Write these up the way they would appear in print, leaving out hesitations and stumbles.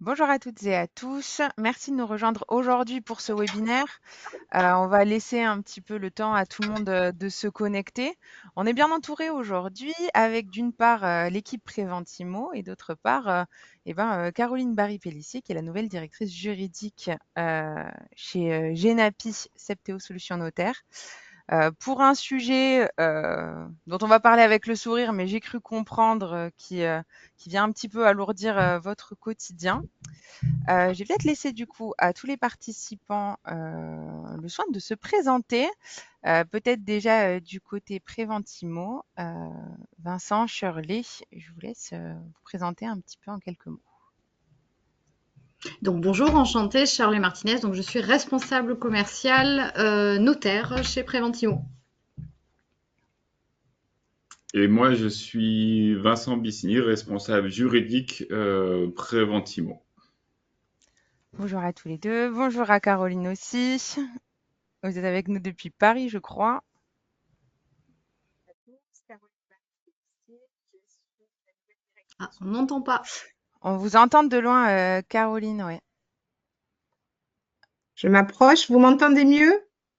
Bonjour à toutes et à tous. Merci de nous rejoindre aujourd'hui pour ce webinaire. On va laisser un petit peu le temps à tout le monde de se connecter. On est bien entouré aujourd'hui avec d'une part l'équipe Préventimo et d'autre part Caroline Barry-Pellissier qui est la nouvelle directrice juridique chez Genapi Septéo Solutions Notaires. Pour un sujet dont on va parler avec le sourire, mais j'ai cru comprendre qui vient un petit peu alourdir votre quotidien. Je vais peut-être laisser du coup à tous les participants le soin de se présenter. Peut-être déjà du côté Préventimo. Vincent, Shirley, je vous laisse vous présenter un petit peu en quelques mots. Donc bonjour, enchantée, Charlotte Martinez. Donc je suis responsable commercial notaire chez Préventimo. Et moi, je suis Vincent Bissini, responsable juridique Préventimo. Bonjour à tous les deux. Bonjour à Caroline aussi. Vous êtes avec nous depuis Paris, je crois. Ah, on n'entend pas. On vous entend de loin, Caroline, ouais. Je m'approche, vous m'entendez mieux?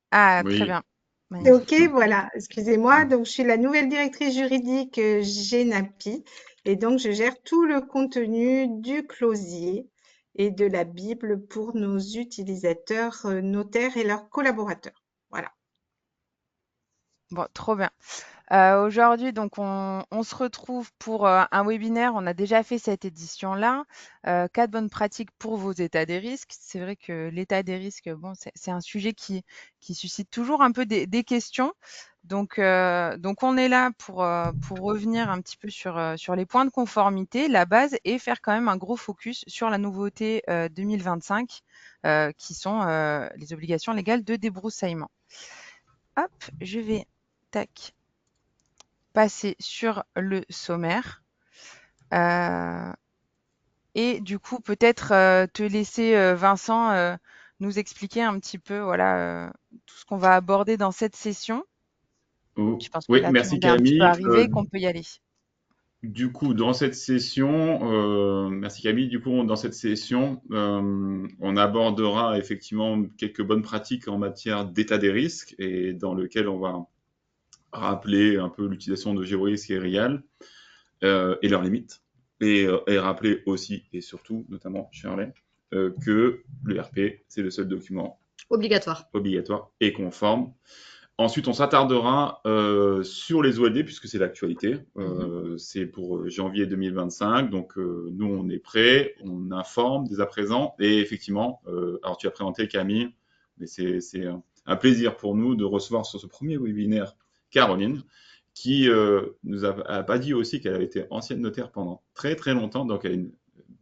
Ah, très Oui. bien. C'est Magnifique. OK, voilà, excusez-moi. Donc, je suis la nouvelle directrice juridique Genapi et donc je gère tout le contenu du closier et de la Bible pour nos utilisateurs notaires et leurs collaborateurs. Voilà. Bon, trop bien. Aujourd'hui, donc, on se retrouve pour un webinaire. On a déjà fait cette édition-là. 4 bonnes pratiques pour vos états des risques. C'est vrai que l'état des risques, bon, c'est un sujet qui suscite toujours un peu des questions. Donc, on est là pour revenir un petit peu sur les points de conformité, la base, et faire quand même un gros focus sur la nouveauté 2025, qui sont les obligations légales de débroussaillement. Hop, je vais, tac, passer sur le sommaire. Et du coup, peut-être te laisser, Vincent, nous expliquer un petit peu voilà, tout ce qu'on va aborder dans cette session. Oh, Je pense que oui, là, tout le merci monde est un petit peu Camille. arrivé, qu'on peut y aller. Du coup, dans cette session, merci Camille. Du coup, dans cette session, on abordera effectivement quelques bonnes pratiques en matière d'état des risques et dans lequel on va rappeler un peu l'utilisation de GeoRisk et RIAL et leurs limites. Et rappeler aussi et surtout, notamment Shirley, que le RP, c'est le seul document Obligatoire. obligatoire et conforme. Ensuite, on s'attardera sur les OLD puisque c'est l'actualité. C'est pour janvier 2025. Donc, nous, on est prêts, on informe dès à présent. Et effectivement, alors tu as présenté Camille, mais c'est un plaisir pour nous de recevoir sur ce premier webinaire Caroline, qui nous a pas dit aussi qu'elle avait été ancienne notaire pendant très très longtemps. Donc, elle a une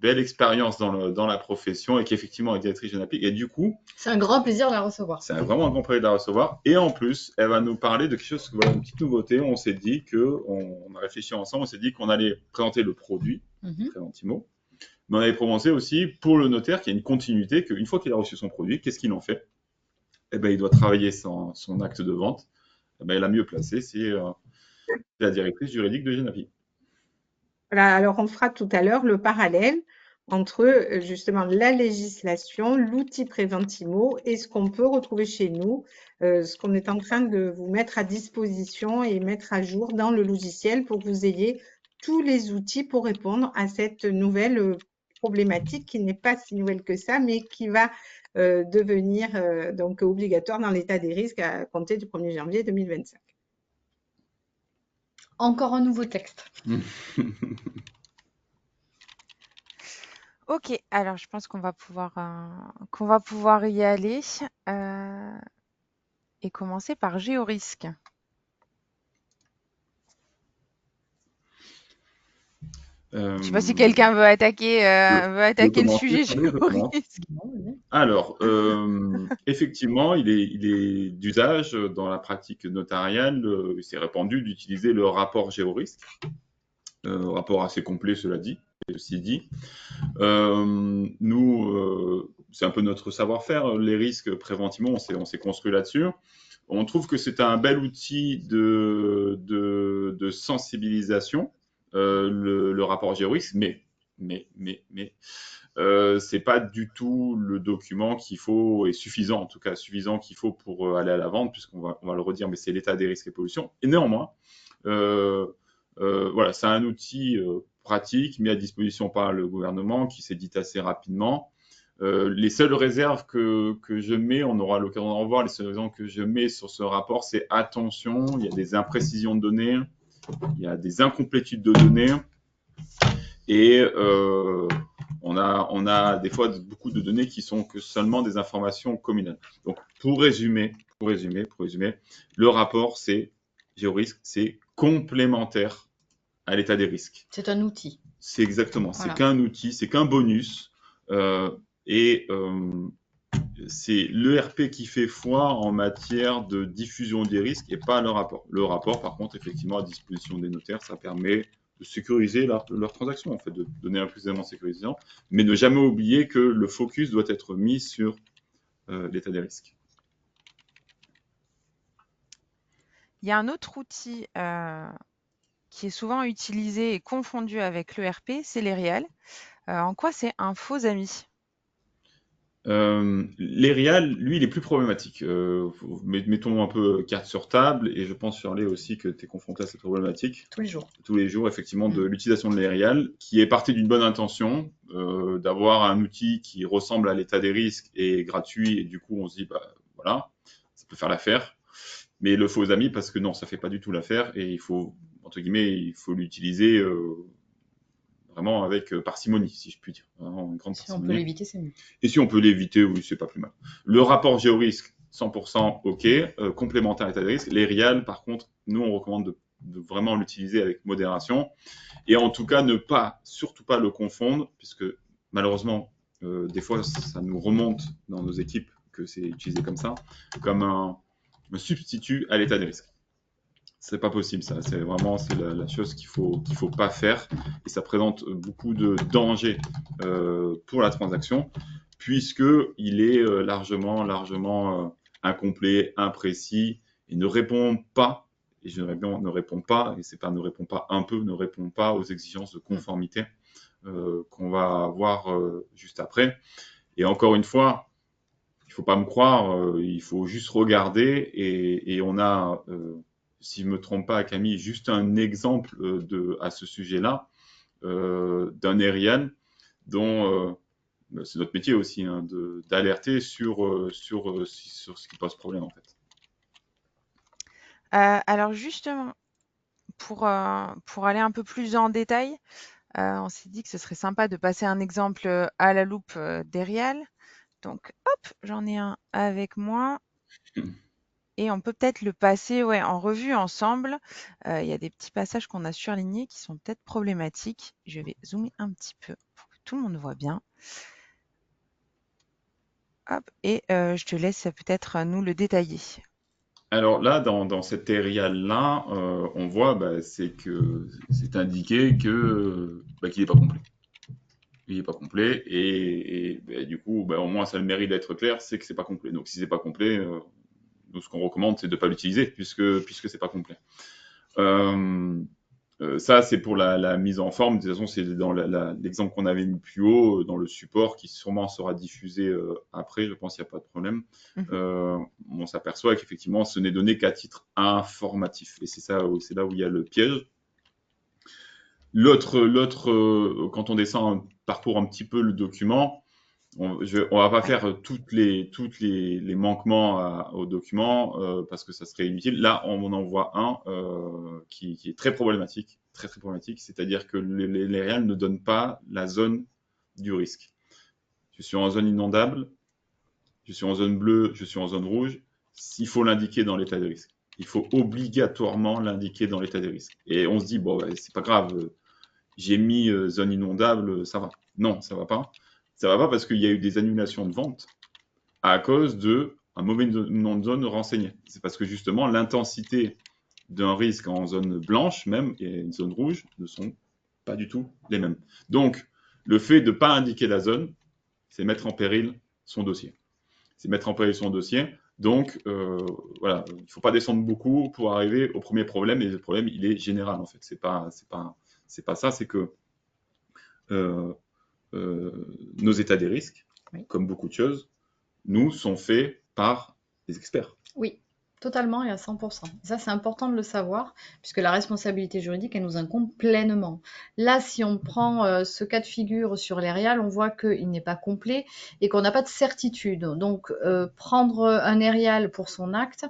belle expérience dans la profession et qui effectivement est directrice Genapi. Et du coup, C'est un grand plaisir de la recevoir. c'est vraiment un grand plaisir de la recevoir. Et en plus, elle va nous parler de quelque chose, voilà, une petite nouveauté. On s'est dit on a réfléchi ensemble, on s'est dit qu'on allait présenter le produit, Préventimo, mais on allait commencer aussi pour le notaire qui a une continuité, qu'une fois qu'il a reçu son produit, qu'est-ce qu'il en fait? Eh ben, il doit travailler son acte de vente. Eh ben, la mieux placée, c'est la directrice juridique de Genapi. Voilà, alors on fera tout à l'heure le parallèle entre justement la législation, l'outil Préventimo et ce qu'on peut retrouver chez nous, ce qu'on est en train de vous mettre à disposition et mettre à jour dans le logiciel pour que vous ayez tous les outils pour répondre à cette nouvelle problématique qui n'est pas si nouvelle que ça, mais qui va devenir donc obligatoire dans l'état des risques à compter du 1er janvier 2025. Encore un nouveau texte. Ok, alors je pense qu'on va pouvoir y aller et commencer par Géorisque. Je ne sais pas si quelqu'un veut attaquer le sujet Géorisque. Alors, effectivement, il est d'usage dans la pratique notariale, c'est répandu d'utiliser le rapport géorisque, rapport assez complet, ceci dit. Nous, c'est un peu notre savoir-faire, les risques préventivement, on s'est construit là-dessus. On trouve que c'est un bel outil de sensibilisation, le rapport géorisque, mais c'est pas du tout le document qu'il faut, et suffisant, en tout cas suffisant qu'il faut pour aller à la vente, on va le redire, mais c'est l'état des risques et pollution. Et néanmoins, voilà, c'est un outil pratique mis à disposition par le gouvernement qui s'édite assez rapidement. Les seules réserves que je mets, on aura l'occasion d'en voir, les seules réserves que je mets sur ce rapport, c'est attention, il y a des imprécisions de données, il y a des incomplétudes de données, et on a des fois beaucoup de données qui sont que seulement des informations communales. Donc, pour résumer, le rapport, c'est géorisque, c'est complémentaire à l'état des risques. C'est un outil. C'est exactement, Voilà. c'est qu'un outil, c'est qu'un bonus, c'est l'ERP qui fait foi en matière de diffusion des risques et pas le rapport. Le rapport, par contre, effectivement, à disposition des notaires, ça permet de sécuriser leur transaction, en fait, de donner un plus d'éléments sécurisants, mais ne jamais oublier que le focus doit être mis sur l'état des risques. Il y a un autre outil qui est souvent utilisé et confondu avec l'ERP, c'est l'ERIAL. En quoi c'est un faux ami? L'ERIAL, lui, il est plus problématique. Mettons un peu carte sur table, et je pense, Shirley, aussi que tu es confronté à cette problématique. Tous les jours. Tous les jours, effectivement, de l'utilisation de l'ERIAL, qui est partie d'une bonne intention, d'avoir un outil qui ressemble à l'état des risques et gratuit, et du coup, on se dit, bah voilà, ça peut faire l'affaire. Mais le faux ami, parce que non, ça fait pas du tout l'affaire, et il faut, entre guillemets, il faut l'utiliser vraiment avec parcimonie, si je puis dire. Vraiment une grande Si on parcimonie. peut l'éviter, c'est mieux. Et si on peut l'éviter, oui, c'est pas plus mal. Le rapport géorisque, 100% OK, complémentaire à l'état des risques. Les RIAL, par contre, nous, on recommande de vraiment l'utiliser avec modération. Et en tout cas, surtout pas le confondre, puisque malheureusement, des fois, ça nous remonte dans nos équipes que c'est utilisé comme ça, comme un substitut à l'état des risques. C'est pas possible, ça. C'est la chose qu'il faut pas faire, et ça présente beaucoup de dangers pour la transaction, puisque il est largement incomplet, imprécis, et ne répond pas. Et je ne réponds pas, et c'est pas ne répond pas un peu, ne répond pas aux exigences de conformité qu'on va voir juste après. Et encore une fois, il faut pas me croire, il faut juste regarder, et on a si je ne me trompe pas, Camille, juste un exemple à ce sujet-là, d'un ERIAL dont c'est notre métier aussi, hein, d'alerter sur ce qui pose problème, en fait. Alors justement, pour aller un peu plus en détail, on s'est dit que ce serait sympa de passer un exemple à la loupe d'ERIAL. Donc hop, j'en ai un avec moi. Et on peut peut-être le passer en revue ensemble. Il y a des petits passages qu'on a surlignés qui sont peut-être problématiques. Je vais zoomer un petit peu pour que tout le monde voit bien. Hop, et je te laisse peut-être nous le détailler. Alors là, dans cet ERIAL-là, on voit c'est indiqué qu'il n'est pas complet. Il n'est pas complet, et du coup, au moins, ça a le mérite d'être clair, c'est que c'est pas complet. Donc si c'est pas complet, nous, ce qu'on recommande, c'est de ne pas l'utiliser, puisque c'est pas complet. Ça, c'est pour la mise en forme. De toute façon, c'est dans l'exemple qu'on avait mis plus haut, dans le support, qui sûrement sera diffusé après. Je pense qu'il n'y a pas de problème. On s'aperçoit qu'effectivement, ce n'est donné qu'à titre informatif. Et c'est là où il y a le piège. Quand on descend, on parcourt un petit peu le document, on va pas faire toutes les manquements au document parce que ça serait inutile. Là, on en voit un qui est très problématique, très problématique, c'est-à-dire que les RIAL ne donnent pas la zone du risque. Je suis en zone inondable, je suis en zone bleue, je suis en zone rouge. Il faut l'indiquer dans l'état des risques. Il faut obligatoirement l'indiquer dans l'état des risques. Et on se dit c'est pas grave, j'ai mis zone inondable, ça va. Non, ça va pas. Ça va pas parce qu'il y a eu des annulations de vente à cause d'un mauvais nom de zone renseigné. C'est parce que justement, l'intensité d'un risque en zone blanche même et une zone rouge ne sont pas du tout les mêmes. Donc, le fait de ne pas indiquer la zone, c'est mettre en péril son dossier. Donc, voilà, il ne faut pas descendre beaucoup pour arriver au premier problème. Et le problème, il est général, en fait. C'est pas ça, c'est que euh, nos états des risques, Oui. comme beaucoup de choses, nous, sont faits par des experts. Oui, totalement et à 100%. Ça, c'est important de le savoir, puisque la responsabilité juridique, elle nous incombe pleinement. Là, si on prend ce cas de figure sur les RIAL, on voit qu'il n'est pas complet et qu'on n'a pas de certitude. Donc, prendre un RIAL pour son acte,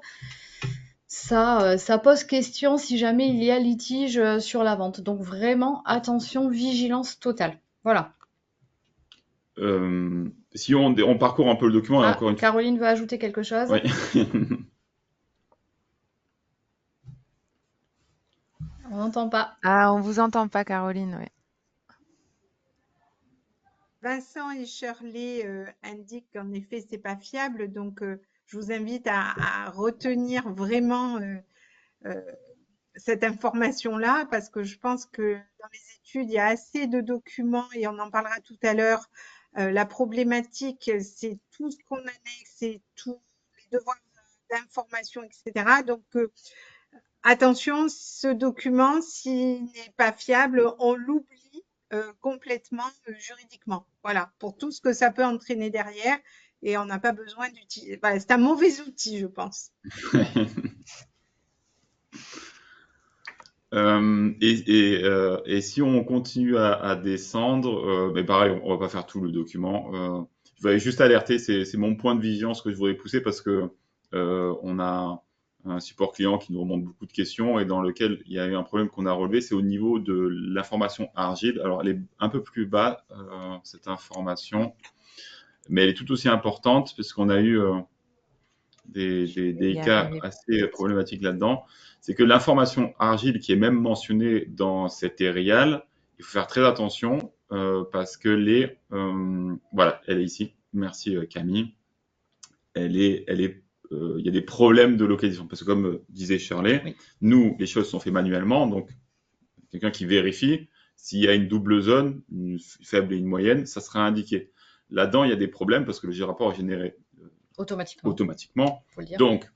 ça pose question si jamais il y a litige sur la vente. Donc, vraiment, attention, vigilance totale. Voilà. Si on parcourt un peu le document, et Ah, encore une fois, Caroline veut ajouter quelque chose? oui. On n'entend pas. Ah, on vous entend pas, Caroline, ouais. Vincent et Shirley indiquent qu'en effet, c'est pas fiable. Donc, je vous invite à retenir vraiment euh, cette information-là, parce que je pense que dans les études, il y a assez de documents et on en parlera tout à l'heure. La problématique, c'est tout ce qu'on annexe, c'est tous les devoirs d'information, etc. Donc, attention, ce document, s'il n'est pas fiable, on l'oublie complètement juridiquement. Voilà, pour tout ce que ça peut entraîner derrière. Et on n'a pas besoin d'utiliser. Voilà, c'est un mauvais outil, je pense. Et si on continue à descendre, mais pareil, on va pas faire tout le document. Je vais juste alerter, c'est mon point de vigilance que je voudrais pousser parce que on a un support client qui nous remonte beaucoup de questions et dans lequel il y a eu un problème qu'on a relevé, c'est au niveau de l'information argile. Alors, elle est un peu plus bas, cette information, mais elle est tout aussi importante parce qu'on a eu des cas assez problématiques là-dedans. C'est que l'information argile qui est même mentionnée dans cet RIAL, il faut faire très attention parce que voilà, elle est ici. Merci Camille. Il y a des problèmes de localisation parce que comme disait Shirley, Oui. nous les choses sont faites manuellement, donc quelqu'un qui vérifie s'il y a une double zone, une faible et une moyenne, ça sera indiqué. Là-dedans, il y a des problèmes parce que le rapport est généré automatiquement. Faut le dire. Donc,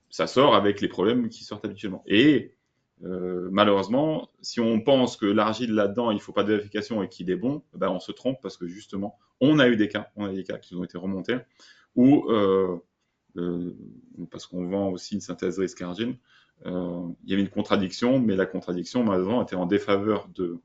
ça sort avec les problèmes qui sortent habituellement. Et malheureusement, si on pense que l'argile là-dedans, il ne faut pas de vérification et qu'il est bon, ben on se trompe parce que justement, on a eu des cas qui ont été remontés où, parce qu'on vend aussi une synthèse risque argile, il y avait une contradiction, mais la contradiction, malheureusement, était en défaveur de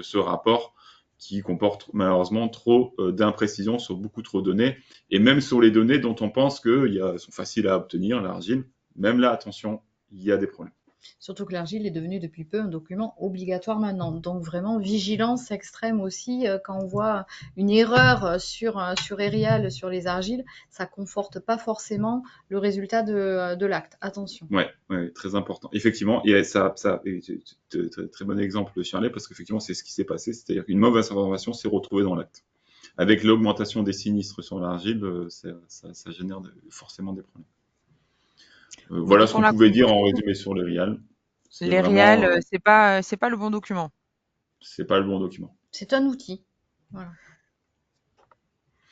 ce rapport qui comporte malheureusement trop d'imprécisions sur beaucoup trop de données, et même sur les données dont on pense qu'elles sont faciles à obtenir, l'argile, même là, attention, il y a des problèmes. Surtout que l'argile est devenue depuis peu un document obligatoire maintenant. Donc vraiment, vigilance extrême aussi quand on voit une erreur sur RIAL, sur les argiles, ça conforte pas forcément le résultat de l'acte. Attention. Ouais, très important. Effectivement, et très bon exemple, Charlie, parce qu'effectivement, c'est ce qui s'est passé, c'est-à-dire qu'une mauvaise information s'est retrouvée dans l'acte. Avec l'augmentation des sinistres sur l'argile, ça génère forcément des problèmes. Voilà ce qu'on pouvait dire en résumé sur les RIAL. Les RIAL, c'est pas le bon document. C'est pas le bon document. C'est un outil. Voilà.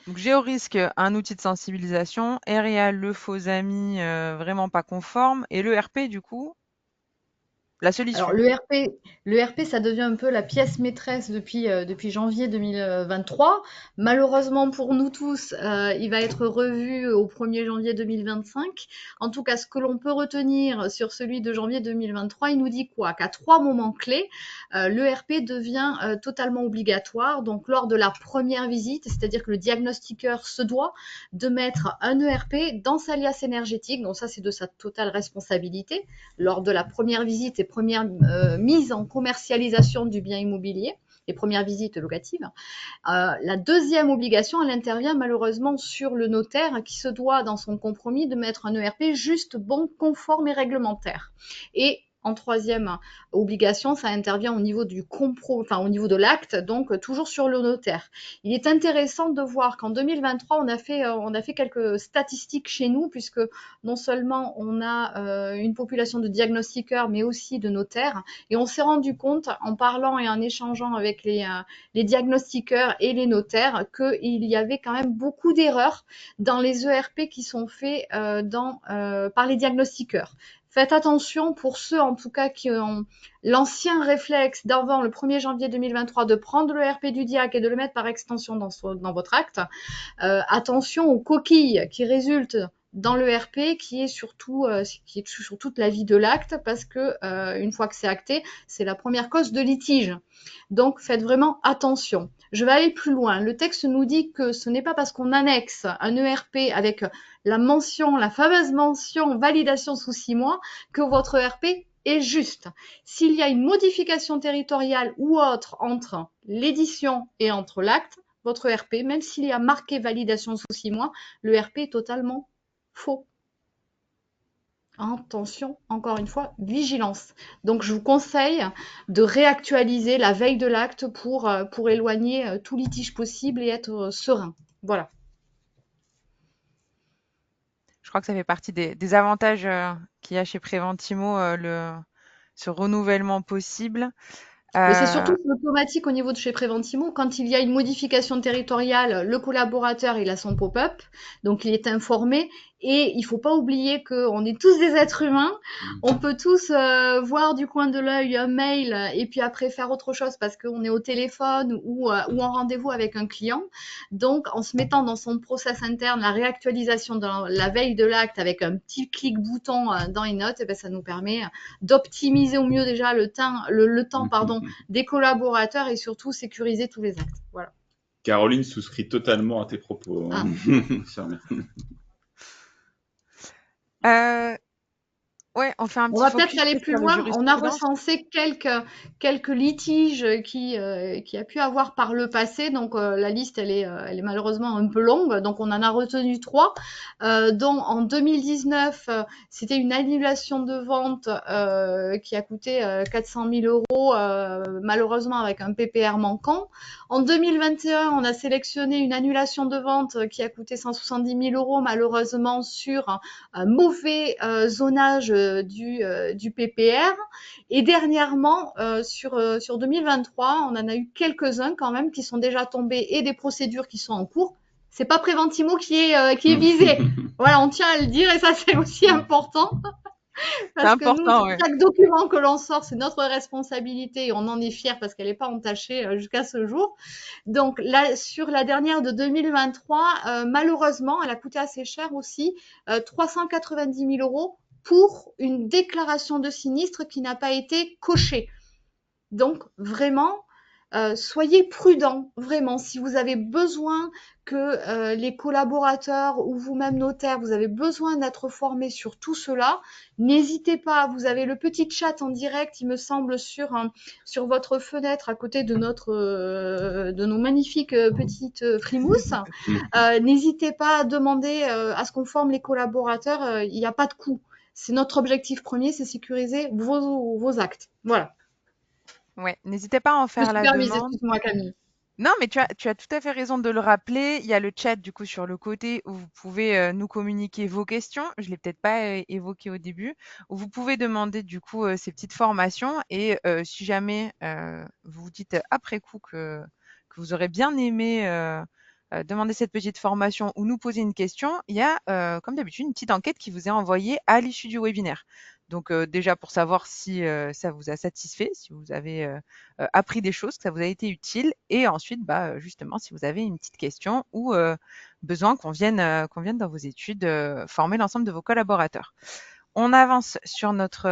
Donc Géorisque, un outil de sensibilisation. RIAL, le faux ami, vraiment pas conforme. Et le RP, du coup, la solution. Alors le RP, ça devient un peu la pièce maîtresse depuis janvier 2023. Malheureusement pour nous tous, il va être revu au 1er janvier 2025. En tout cas, ce que l'on peut retenir sur celui de janvier 2023, il nous dit quoi? Qu'à 3 moments clés, le RP devient totalement obligatoire. Donc lors de la première visite, c'est-à-dire que le diagnostiqueur se doit de mettre un ERP dans sa liasse énergétique. Donc ça, c'est de sa totale responsabilité. Lors de la première visite et première mise en commercialisation du bien immobilier, les premières visites locatives. La deuxième obligation, elle intervient malheureusement sur le notaire qui se doit dans son compromis de mettre un ERP juste, bon, conforme et réglementaire. Et en troisième obligation, ça intervient au niveau au niveau de l'acte, donc toujours sur le notaire. Il est intéressant de voir qu'en 2023, on a fait quelques statistiques chez nous, puisque non seulement on a une population de diagnostiqueurs, mais aussi de notaires, et on s'est rendu compte, en parlant et en échangeant avec les diagnostiqueurs et les notaires, qu'il y avait quand même beaucoup d'erreurs dans les ERP qui sont faits par les diagnostiqueurs. Faites attention pour ceux en tout cas qui ont l'ancien réflexe d'avant le 1er janvier 2023 de prendre le RP du DIAC et de le mettre par extension dans votre acte. Attention aux coquilles qui résultent dans le RP qui est sur toute la vie de l'acte parce que une fois que c'est acté, c'est la première cause de litige. Donc faites vraiment attention. Je vais aller plus loin. Le texte nous dit que ce n'est pas parce qu'on annexe un ERP avec la fameuse mention validation sous 6 mois que votre ERP est juste. S'il y a une modification territoriale ou autre entre l'édition et entre l'acte, votre ERP, même s'il y a marqué validation sous 6 mois, le RP est totalement faux. Attention, encore une fois, vigilance. Donc je vous conseille de réactualiser la veille de l'acte pour éloigner tout litige possible et être serein. Voilà. Je crois que ça fait partie des avantages qu'il y a chez Preventimo, ce renouvellement possible. Mais c'est surtout automatique au niveau de chez Preventimo. Quand il y a une modification territoriale, le collaborateur, il a son pop-up, donc il est informé. Et il faut pas oublier qu'on est tous des êtres humains. On peut tous voir du coin de l'œil un mail et puis après faire autre chose parce qu'on est au téléphone ou en rendez-vous avec un client. Donc, en se mettant dans son process interne, la réactualisation dans la veille de l'acte avec un petit clic bouton dans les notes, et ben, ça nous permet d'optimiser au mieux déjà le temps des collaborateurs et surtout sécuriser tous les actes. Voilà. Caroline souscrit totalement à tes propos. Ah. Ouais, on fait un On petit va focus peut-être aller sur plus la loin. On a jurisprudence. recensé quelques litiges qui a pu avoir par le passé. Donc la liste elle est malheureusement un peu longue. Donc on en a retenu 3. Dont en 2019 c'était une annulation de vente qui a coûté 400 000 euros malheureusement avec un PPR manquant. En 2021 on a sélectionné une annulation de vente qui a coûté 170 000 euros malheureusement sur un mauvais zonage du PPR. Et dernièrement, sur 2023, on en a eu quelques-uns quand même qui sont déjà tombés et des procédures qui sont en cours. C'est pas Preventimo qui est visé. Voilà, on tient à le dire et ça c'est aussi important. Parce que nous, ouais. chaque document que l'on sort, c'est notre responsabilité et on en est fiers parce qu'elle n'est pas entachée jusqu'à ce jour. Donc là, sur la dernière de 2023, malheureusement, elle a coûté assez cher aussi, 390 000 euros pour une déclaration de sinistre qui n'a pas été cochée. Donc vraiment, soyez prudents, vraiment. Si vous avez besoin que les collaborateurs ou vous-même notaire, vous avez besoin d'être formés sur tout cela, n'hésitez pas. Vous avez le petit chat en direct, il me semble, sur votre fenêtre à côté de de nos magnifiques petites frimousses. N'hésitez pas à demander à ce qu'on forme les collaborateurs. Il n'y a pas de coût. C'est notre objectif premier, c'est sécuriser vos actes. Voilà. Ouais, n'hésitez pas à en Je me faire suis la permise, demande. excuse-moi Camille. Non, mais tu as tout à fait raison de le rappeler. Il y a le chat du coup sur le côté où vous pouvez nous communiquer vos questions. Je l'ai peut-être pas évoqué au début. Où vous pouvez demander du coup ces petites formations et si jamais vous vous dites après coup que vous aurez bien aimé demander cette petite formation ou nous poser une question, il y a comme d'habitude une petite enquête qui vous est envoyée à l'issue du webinaire. Donc déjà pour savoir si ça vous a satisfait, si vous avez appris des choses, que ça vous a été utile, et ensuite justement si vous avez une petite question ou besoin qu'on vienne dans vos études former l'ensemble de vos collaborateurs. On avance sur notre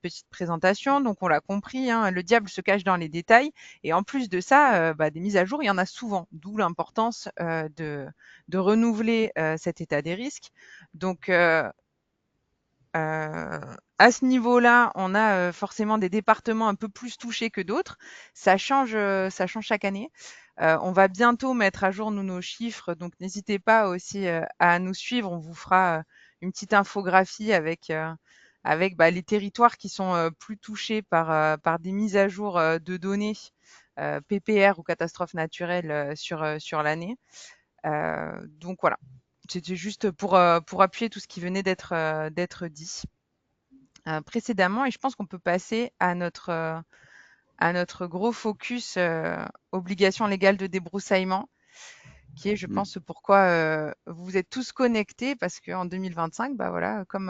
petite présentation. Donc, on l'a compris, hein, le diable se cache dans les détails. Et en plus de ça, des mises à jour, il y en a souvent. D'où l'importance de renouveler cet état des risques. Donc, à ce niveau-là, on a forcément des départements un peu plus touchés que d'autres. Ça change chaque année. On va bientôt mettre à jour nos chiffres, donc n'hésitez pas aussi à nous suivre. On vous fera une petite infographie avec les territoires qui sont plus touchés par des mises à jour de données PPR ou catastrophes naturelles sur l'année. Donc voilà. C'était juste pour appuyer tout ce qui venait d'être dit précédemment, et je pense qu'on peut passer à notre gros focus obligation légale de débroussaillement, qui est, je pense, pourquoi vous êtes tous connectés, parce qu'en 2025, bah voilà, comme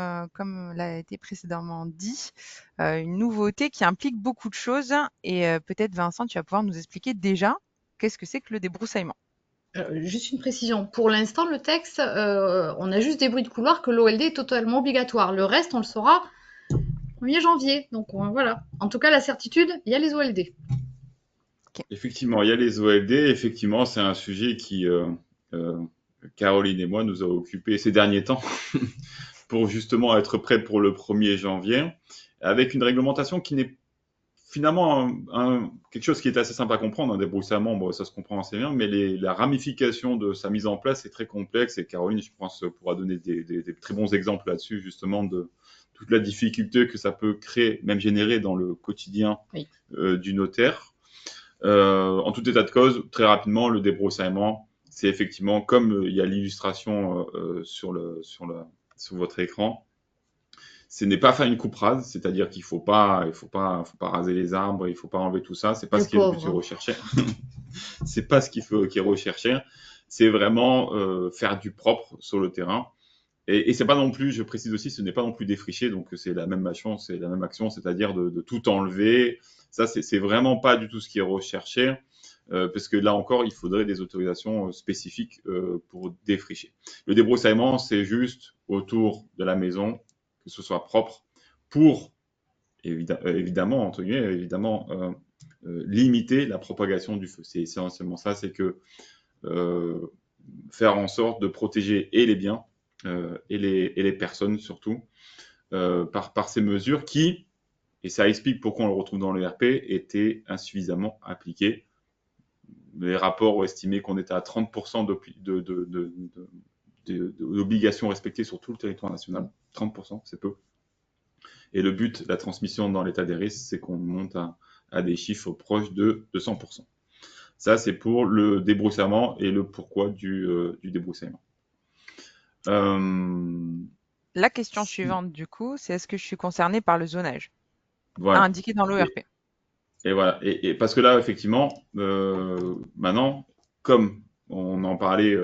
l'a été précédemment dit, une nouveauté qui implique beaucoup de choses. Et peut-être, Vincent, tu vas pouvoir nous expliquer déjà qu'est-ce que c'est que le débroussaillement. Juste une précision. Pour l'instant, le texte, on a juste des bruits de couloir que l'OLD est totalement obligatoire. Le reste, on le saura 1er janvier. Donc voilà. En tout cas, la certitude, il y a les OLD. Effectivement, il y a les OLD. Effectivement, c'est un sujet qui, Caroline et moi, nous a occupés ces derniers temps pour justement être prêts pour le 1er janvier, avec une réglementation qui n'est finalement quelque chose qui est assez simple à comprendre. Un débroussaillement, bon, ça se comprend assez bien, mais la ramification de sa mise en place est très complexe. Et Caroline, je pense, pourra donner des très bons exemples là-dessus, justement, de toute la difficulté que ça peut créer, même générer dans le quotidien du notaire. En tout état de cause, très rapidement, le débroussaillement, c'est effectivement comme il y a l'illustration sur votre écran. Ce n'est pas faire une coupe rase, c'est-à-dire qu'il faut pas raser les arbres, il faut pas enlever tout ça. C'est pas ce qui est le but recherché. C'est pas ce qui est recherché. C'est vraiment faire du propre sur le terrain. Et c'est pas non plus, je précise aussi, ce n'est pas non plus défricher, donc c'est la même action, c'est-à-dire de tout enlever. Ça, c'est vraiment pas du tout ce qui est recherché, parce que là encore, il faudrait des autorisations spécifiques pour défricher. Le débroussaillement, c'est juste autour de la maison, que ce soit propre, pour évidemment, entre guillemets, limiter la propagation du feu. C'est essentiellement ça, c'est que faire en sorte de protéger et les biens et les personnes surtout par ces mesures qui, et ça explique pourquoi on le retrouve dans le RP, étaient insuffisamment appliquées. Les rapports ont estimé qu'on était à 30% d'obligations respectées sur tout le territoire national. 30%, c'est peu. Et le but, la transmission dans l'état des risques, c'est qu'on monte à des chiffres proches de 100%. Ça, c'est pour le débroussaillement et le pourquoi du débroussaillement. La question suivante, du coup, c'est est-ce que je suis concerné par le zonage indiqué dans l'ORP? Et voilà. Et parce que là, effectivement, maintenant, comme on en parlait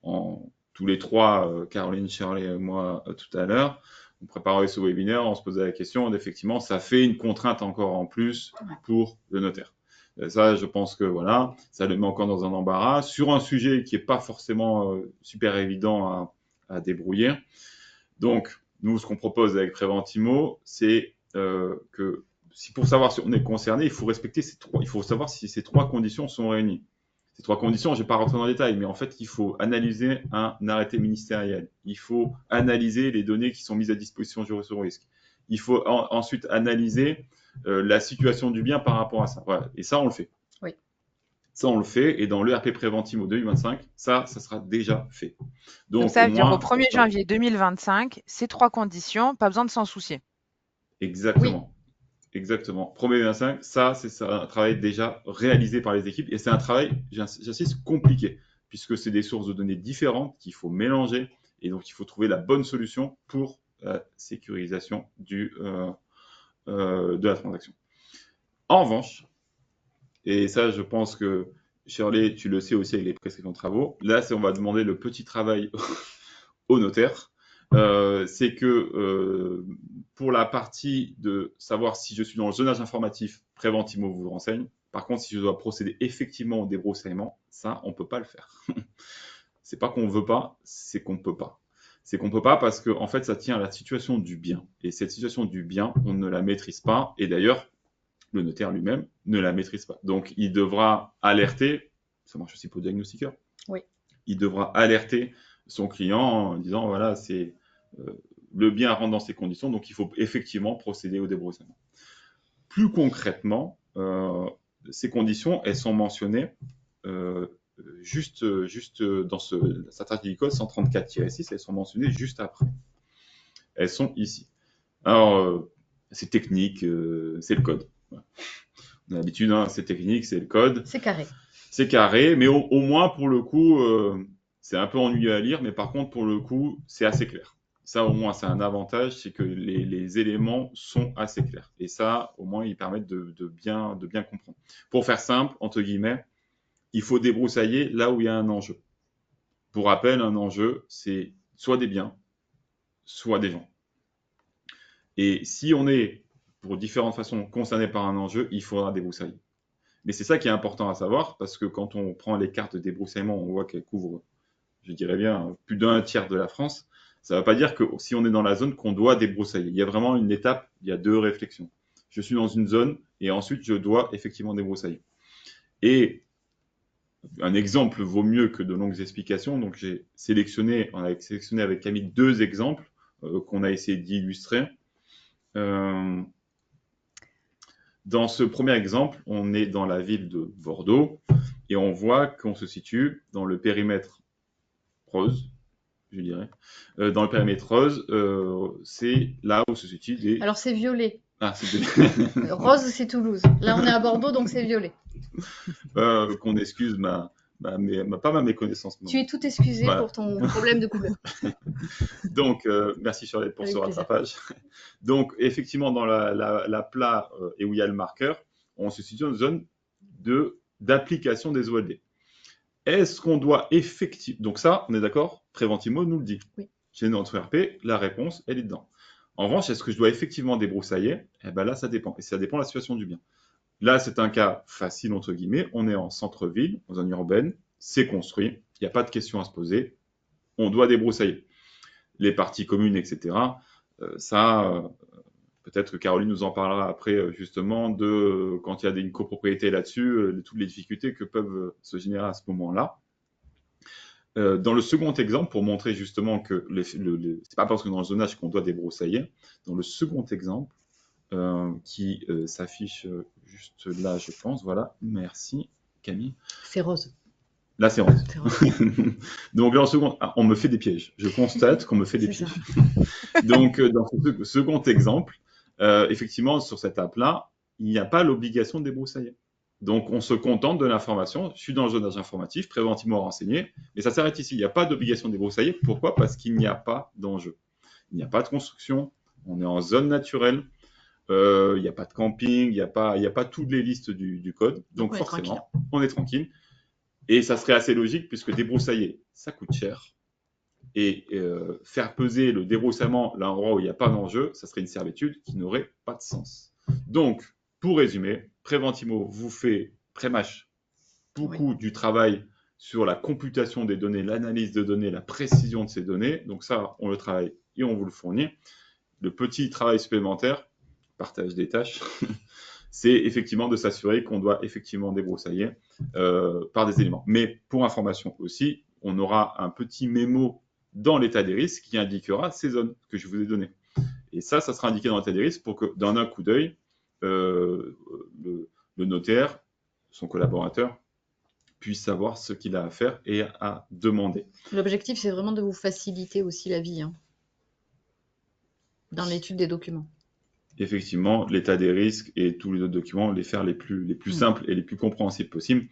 tous les trois, Caroline, Shirley et moi, tout à l'heure, on préparait ce webinaire, on se posait la question, effectivement, ça fait une contrainte encore en plus pour le notaire. Et ça, je pense que voilà, ça le met encore dans un embarras sur un sujet qui n'est pas forcément super évident à débrouiller. Donc, nous, ce qu'on propose avec Preventimo, c'est que pour savoir si on est concerné, il faut savoir si ces trois conditions sont réunies. Ces trois conditions, je ne vais pas rentrer dans le détail, mais en fait, il faut analyser un arrêté ministériel. Il faut analyser les données qui sont mises à disposition du réseau risque. Il faut ensuite analyser la situation du bien par rapport à ça. Voilà. Et ça, on le fait. Oui. Ça, on le fait. Et dans l'ERP Preventimo 2025, ça sera déjà fait. Donc ça veut dire au 1er janvier 2025, ces trois conditions, pas besoin de s'en soucier. Exactement. Oui. Exactement. 1er 25, ça, c'est un travail déjà réalisé par les équipes et c'est un travail, j'insiste, compliqué puisque c'est des sources de données différentes qu'il faut mélanger et donc il faut trouver la bonne solution pour la sécurisation de la transaction. En revanche, et ça, je pense que Shirley, tu le sais aussi avec les prescriptions de travaux, là, on va demander le petit travail au notaire. C'est que pour la partie de savoir si je suis dans le zonage informatif, Preventimo vous renseigne. Par contre, si je dois procéder effectivement au débroussaillement, ça, on ne peut pas le faire. C'est pas qu'on ne veut pas, c'est qu'on ne peut pas. C'est qu'on ne peut pas parce que en fait, ça tient à la situation du bien. Et cette situation du bien, on ne la maîtrise pas. Et d'ailleurs, le notaire lui-même ne la maîtrise pas. Donc, il devra alerter, ça marche aussi pour le diagnostiqueur. Oui. Il devra alerter son client en disant voilà, c'est le bien rentre dans ces conditions, donc il faut effectivement procéder au débroussaillement. Plus concrètement, ces conditions, elles sont mentionnées juste dans cet article du code 134-6, elles sont mentionnées juste après. Elles sont ici. Alors, c'est technique, c'est le code. On a l'habitude, hein, c'est technique, c'est le code. C'est carré. C'est carré, mais au moins, pour le coup, c'est un peu ennuyeux à lire, mais par contre, pour le coup, c'est assez clair. Ça, au moins, c'est un avantage, c'est que les éléments sont assez clairs. Et ça, au moins, ils permettent de bien comprendre. Pour faire simple, entre guillemets, il faut débroussailler là où il y a un enjeu. Pour rappel, un enjeu, c'est soit des biens, soit des gens. Et si on est, pour différentes façons, concerné par un enjeu, il faudra débroussailler. Mais c'est ça qui est important à savoir, parce que quand on prend les cartes de débroussaillement, on voit qu'elles couvrent, je dirais bien, plus d'un tiers de la France. Ça ne veut pas dire que si on est dans la zone, qu'on doit débroussailler. Il y a vraiment une étape, il y a deux réflexions. Je suis dans une zone et ensuite je dois effectivement débroussailler. Et un exemple vaut mieux que de longues explications. Donc on a sélectionné avec Camille 2 exemples qu'on a essayé d'illustrer. Dans ce premier exemple, on est dans la ville de Bordeaux et on voit qu'on se situe dans le périmètre rose, je dirais. Dans le périmètre rose, c'est là où se situent des... Alors c'est violet. Ah, c'est Rose, c'est Toulouse. Là, on est à Bordeaux, donc c'est violet. qu'on excuse pas ma méconnaissance. Tu es tout excusé Voilà. pour ton problème de couleur. Donc, merci Charlotte pour Avec ce plaisir. rattrapage. Donc, effectivement, dans la plat et où il y a le marqueur, on se situe dans une zone d'application des OLD. Est-ce qu'on doit effectivement... Donc ça, on est d'accord, Préventimo nous le dit. Oui. Chez notre ERP, la réponse, elle est dedans. En revanche, est-ce que je dois effectivement débroussailler? Eh bien là, ça dépend. Et ça dépend de la situation du bien. Là, c'est un cas facile, entre guillemets. On est en centre-ville, en zone urbaine, c'est construit, il n'y a pas de question à se poser. On doit débroussailler. Les parties communes, etc., peut-être que Caroline nous en parlera après, justement, de quand il y a une copropriété là-dessus, de toutes les difficultés que peuvent se générer à ce moment-là. Dans le second exemple, pour montrer justement que c'est pas parce que dans le zonage qu'on doit débroussailler, dans le second exemple, qui s'affiche juste là, je pense, voilà, merci Camille. C'est rose. Là, c'est rose. C'est rose. Donc, là, en second, on me fait des pièges. Je constate qu'on me fait des C'est pièges. Donc, dans ce second exemple, effectivement, sur cette app-là, il n'y a pas l'obligation de débroussailler. Donc, on se contente de l'information. Je suis dans le zonage informatif, préventivement renseigné, mais ça s'arrête ici. Il n'y a pas d'obligation de débroussailler. Pourquoi? Parce qu'il n'y a pas d'enjeu. Il n'y a pas de construction. On est en zone naturelle. Il n'y a pas de camping. Il n'y a pas toutes les listes du code. Donc, forcément, on est tranquille. Et ça serait assez logique puisque débroussailler, ça coûte cher. Et faire peser le débroussaillement là, l'endroit où il n'y a pas d'enjeu, ça serait une servitude qui n'aurait pas de sens. Donc, pour résumer, Préventimo vous fait pré-match beaucoup du travail sur la computation des données, l'analyse de données, la précision de ces données. Donc ça, on le travaille et on vous le fournit. Le petit travail supplémentaire, partage des tâches, c'est effectivement de s'assurer qu'on doit effectivement débroussailler par des éléments. Mais pour information aussi, on aura un petit mémo dans l'état des risques qui indiquera ces zones que je vous ai données. Et ça sera indiqué dans l'état des risques pour que, d'un coup d'œil, le notaire, son collaborateur, puisse savoir ce qu'il a à faire et à demander. L'objectif, c'est vraiment de vous faciliter aussi la vie dans l'étude des documents. Effectivement, l'état des risques et tous les autres documents, les faire les plus simples et les plus compréhensibles possibles.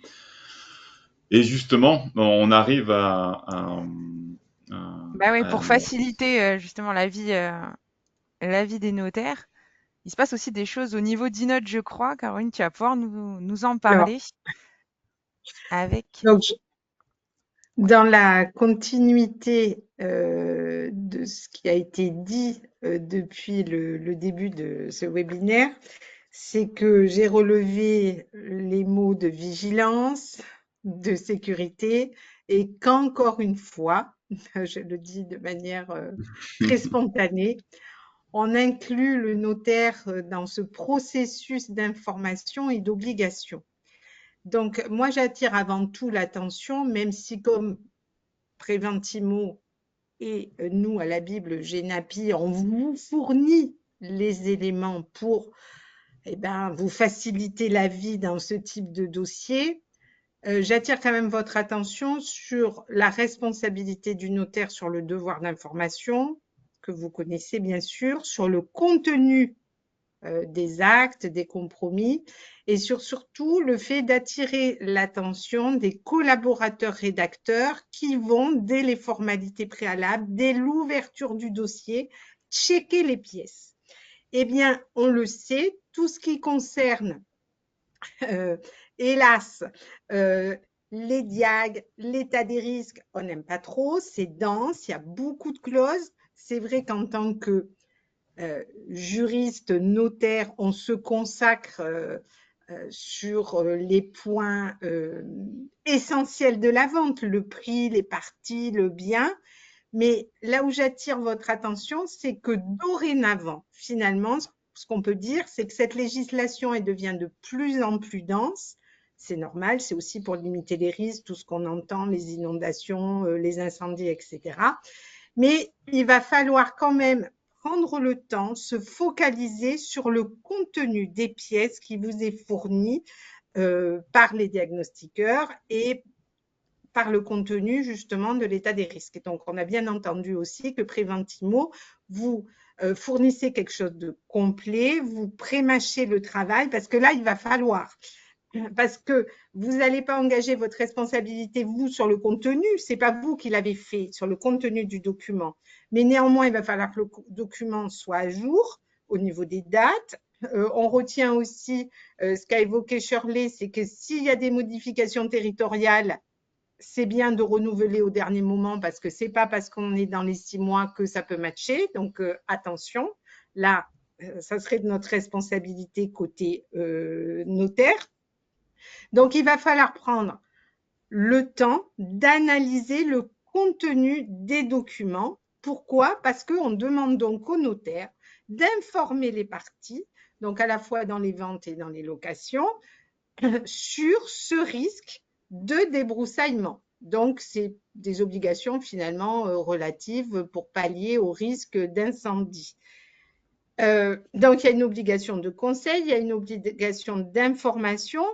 Et justement, on arrive pour faciliter justement la vie des notaires. Il se passe aussi des choses au niveau d'Inode, je crois. Caroline, tu vas pouvoir nous en parler. Donc, dans la continuité de ce qui a été dit depuis le début de ce webinaire, c'est que j'ai relevé les mots de vigilance, de sécurité, et qu'encore une fois, je le dis de manière très spontanée, on inclut le notaire dans ce processus d'information et d'obligation. Donc, moi, j'attire avant tout l'attention, même si comme Préventimo et nous, à la Bible Genapi, on vous fournit les éléments pour vous faciliter la vie dans ce type de dossier. J'attire quand même votre attention sur la responsabilité du notaire sur le devoir d'information, que vous connaissez bien sûr, sur le contenu des actes, des compromis, et surtout le fait d'attirer l'attention des collaborateurs rédacteurs qui vont, dès les formalités préalables, dès l'ouverture du dossier, checker les pièces. Eh bien, on le sait, tout ce qui concerne, hélas, les diags, l'état des risques, on n'aime pas trop, c'est dense, il y a beaucoup de clauses. C'est vrai qu'en tant que juriste, notaire, on se consacre sur les points essentiels de la vente, le prix, les parties, le bien. Mais là où j'attire votre attention, c'est que dorénavant, finalement, ce qu'on peut dire, c'est que cette législation, elle devient de plus en plus dense. C'est normal, c'est aussi pour limiter les risques, tout ce qu'on entend, les inondations, les incendies, etc. Mais il va falloir quand même prendre le temps, se focaliser sur le contenu des pièces qui vous est fourni par les diagnostiqueurs et par le contenu justement de l'état des risques. Et donc, on a bien entendu aussi que Preventimo, vous fournissez quelque chose de complet, vous prémâchez le travail, parce que là, il va falloir, parce que vous n'allez pas engager votre responsabilité, vous, sur le contenu, ce n'est pas vous qui l'avez fait, sur le contenu du document. Mais néanmoins, il va falloir que le document soit à jour au niveau des dates. On retient aussi ce qu'a évoqué Shirley, c'est que s'il y a des modifications territoriales, c'est bien de renouveler au dernier moment parce que ce n'est pas parce qu'on est dans les 6 mois que ça peut matcher. Donc, attention, là, ça serait de notre responsabilité côté notaire. Donc, il va falloir prendre le temps d'analyser le contenu des documents. Pourquoi? Parce qu'on demande donc au notaire d'informer les parties, donc à la fois dans les ventes et dans les locations, sur ce risque de débroussaillement. Donc, c'est des obligations finalement relatives pour pallier au risque d'incendie. Donc, il y a une obligation de conseil, il y a une obligation d'information.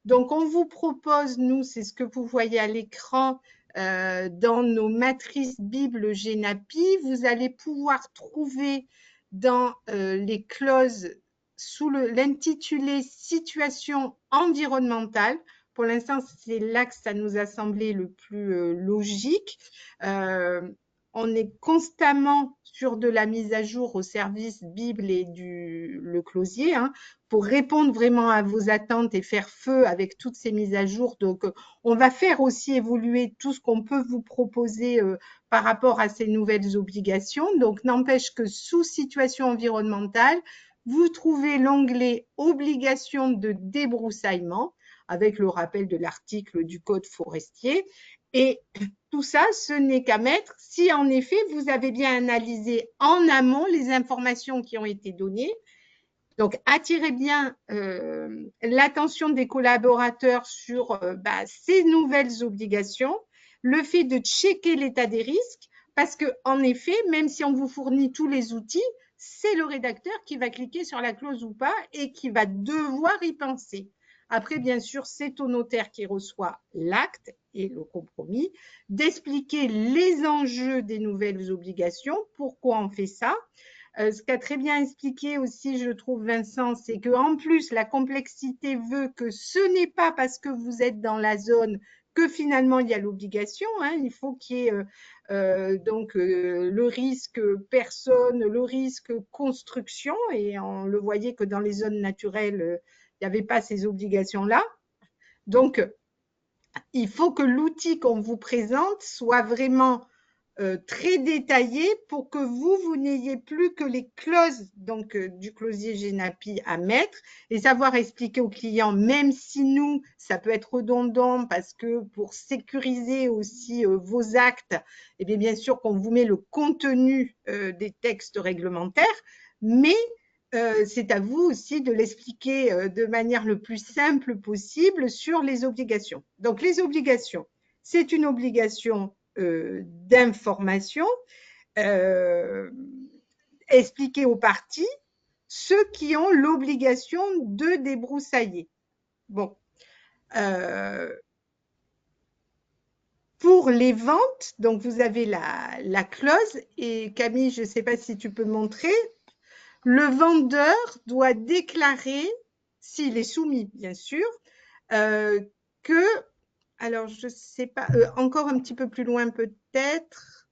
Donc, on vous propose, nous, c'est ce que vous voyez à l'écran, dans nos matrices Bible GENAPI, vous allez pouvoir trouver dans les clauses sous l'intitulé situation environnementale. Pour l'instant, c'est là que ça nous a semblé le plus logique. On est constamment sur de la mise à jour au service Bible et le closier, hein, pour répondre vraiment à vos attentes et faire feu avec toutes ces mises à jour. Donc, on va faire aussi évoluer tout ce qu'on peut vous proposer par rapport à ces nouvelles obligations. Donc, n'empêche que sous situation environnementale, vous trouvez l'onglet obligation de débroussaillement avec le rappel de l'article du Code forestier. Et tout ça, ce n'est qu'à mettre si en effet vous avez bien analysé en amont les informations qui ont été données. Donc, attirez bien l'attention des collaborateurs sur ces nouvelles obligations, le fait de checker l'état des risques, parce qu'en effet, même si on vous fournit tous les outils, c'est le rédacteur qui va cliquer sur la clause ou pas et qui va devoir y penser. Après, bien sûr, c'est au notaire qui reçoit l'acte et le compromis d'expliquer les enjeux des nouvelles obligations, pourquoi on fait ça. Ce qu'a très bien expliqué aussi, je trouve, Vincent, c'est qu'en plus, la complexité veut que ce n'est pas parce que vous êtes dans la zone que finalement il y a l'obligation. Hein, il faut qu'il y ait le risque personne, le risque construction, et on le voyait que dans les zones naturelles, il n'y avait pas ces obligations-là. Donc, il faut que l'outil qu'on vous présente soit vraiment très détaillé pour que vous n'ayez plus que les clauses donc, du closier GENAPI à mettre et savoir expliquer aux clients, même si nous, ça peut être redondant parce que pour sécuriser aussi vos actes, eh bien sûr qu'on vous met le contenu des textes réglementaires, mais c'est à vous aussi de l'expliquer de manière le plus simple possible sur les obligations. Donc, les obligations, c'est une obligation d'information expliquée aux parties, ceux qui ont l'obligation de débroussailler. Bon. Pour les ventes, donc vous avez la clause, et Camille, je ne sais pas si tu peux montrer, le vendeur doit déclarer, s'il est soumis bien sûr, que, alors je ne sais pas, encore un petit peu plus loin peut-être,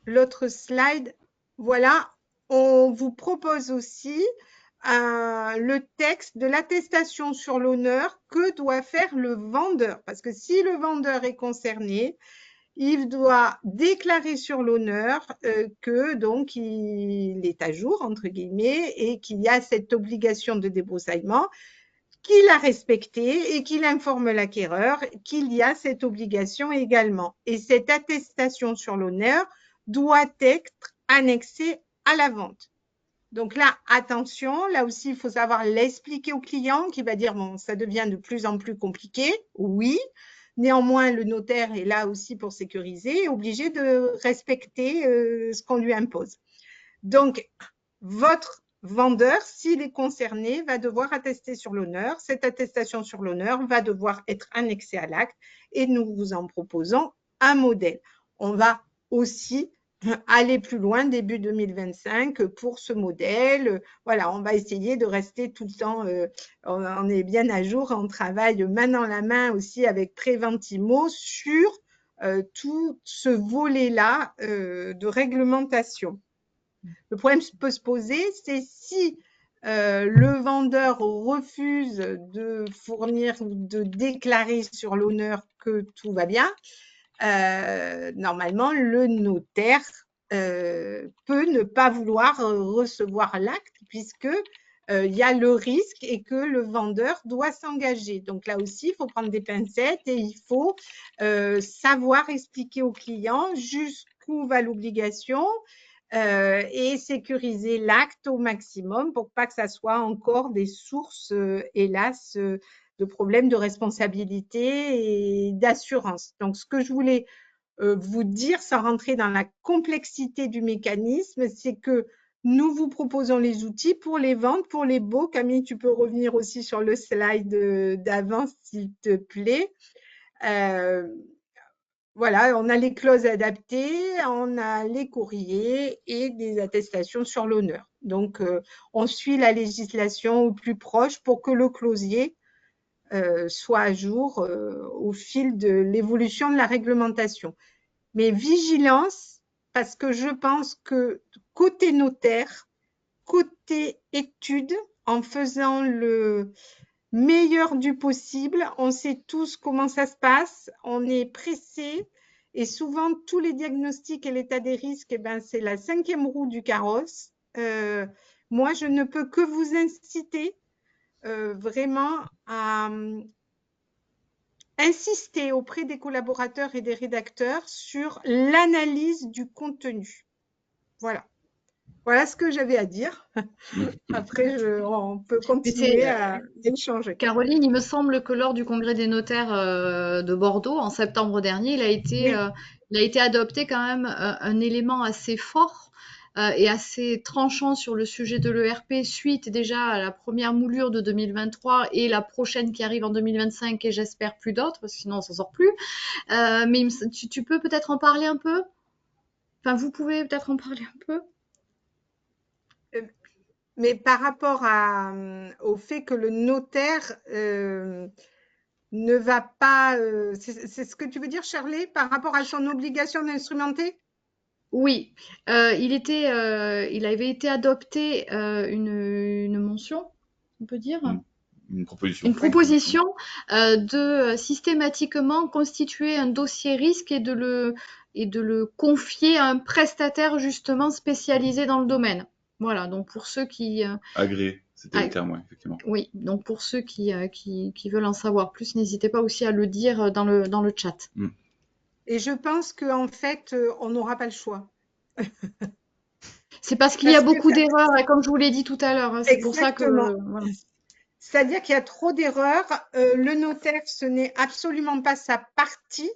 l'autre slide, voilà, on vous propose aussi le texte de l'attestation sur l'honneur que doit faire le vendeur. Parce que si le vendeur est concerné, il doit déclarer sur l'honneur que donc il est à jour entre guillemets et qu'il y a cette obligation de débroussaillement, qu'il a respecté et qu'il informe l'acquéreur qu'il y a cette obligation également. Et cette attestation sur l'honneur doit être annexée à la vente. Donc là, attention, là aussi, il faut savoir l'expliquer au client qui va dire, bon, ça devient de plus en plus compliqué, oui. Néanmoins, le notaire est là aussi pour sécuriser, est obligé de respecter ce qu'on lui impose. Donc, votre vendeur, s'il est concerné, va devoir attester sur l'honneur. Cette attestation sur l'honneur va devoir être annexée à l'acte et nous vous en proposons un modèle. On va aussi aller plus loin début 2025 pour ce modèle. Voilà, on va essayer de rester tout le temps, on est bien à jour, on travaille main dans la main aussi avec Preventimo sur tout ce volet-là de réglementation. Le problème peut se poser, c'est si le vendeur refuse de fournir ou de déclarer sur l'honneur que tout va bien, normalement, le notaire peut ne pas vouloir recevoir l'acte puisque il y a le risque et que le vendeur doit s'engager. Donc là aussi, il faut prendre des pincettes et il faut savoir expliquer au client jusqu'où va l'obligation et sécuriser l'acte au maximum pour pas que ça soit encore des sources, hélas, de problèmes de responsabilité et d'assurance. Donc, ce que je voulais vous dire, sans rentrer dans la complexité du mécanisme, c'est que nous vous proposons les outils pour les ventes, pour les baux. Camille, tu peux revenir aussi sur le slide d'avant, s'il te plaît. Voilà, on a les clauses adaptées, on a les courriers et des attestations sur l'honneur. Donc, on suit la législation au plus proche pour que le closier soit à jour au fil de l'évolution de la réglementation. Mais vigilance, parce que je pense que côté notaire, côté études, en faisant le meilleur du possible, on sait tous comment ça se passe, on est pressé et souvent tous les diagnostics et l'état des risques, eh ben, c'est la 5e roue du carrosse. Moi, je ne peux que vous inciter vraiment à insister auprès des collaborateurs et des rédacteurs sur l'analyse du contenu. Voilà. Voilà ce que j'avais à dire. Après, on peut continuer à échanger. Caroline, il me semble que lors du congrès des notaires de Bordeaux, en septembre dernier, il a été adopté quand même un élément assez fort et assez tranchant sur le sujet de l'ERP suite déjà à la première moulure de 2023 et la prochaine qui arrive en 2025 et j'espère plus d'autres, parce que sinon on s'en sort plus. Mais tu peux peut-être en parler un peu? Enfin, vous pouvez peut-être en parler un peu? Mais par rapport au fait que le notaire ne va pas… c'est ce que tu veux dire, Charlie, par rapport à son obligation d'instrumenter? Oui, il avait été adopté une mention, on peut dire, Une proposition. une proposition de systématiquement constituer un dossier risque et de le confier à un prestataire justement spécialisé dans le domaine. Voilà, donc pour ceux qui… Agréé, c'était le terme, ouais, effectivement. Oui, donc pour ceux qui veulent en savoir plus, n'hésitez pas aussi à le dire dans le chat. Et je pense qu'en fait, on n'aura pas le choix. C'est parce qu'il y a beaucoup d'erreurs, comme je vous l'ai dit tout à l'heure. Hein, c'est pour ça que… Voilà. C'est-à-dire qu'il y a trop d'erreurs. Le notaire, ce n'est absolument pas sa partie.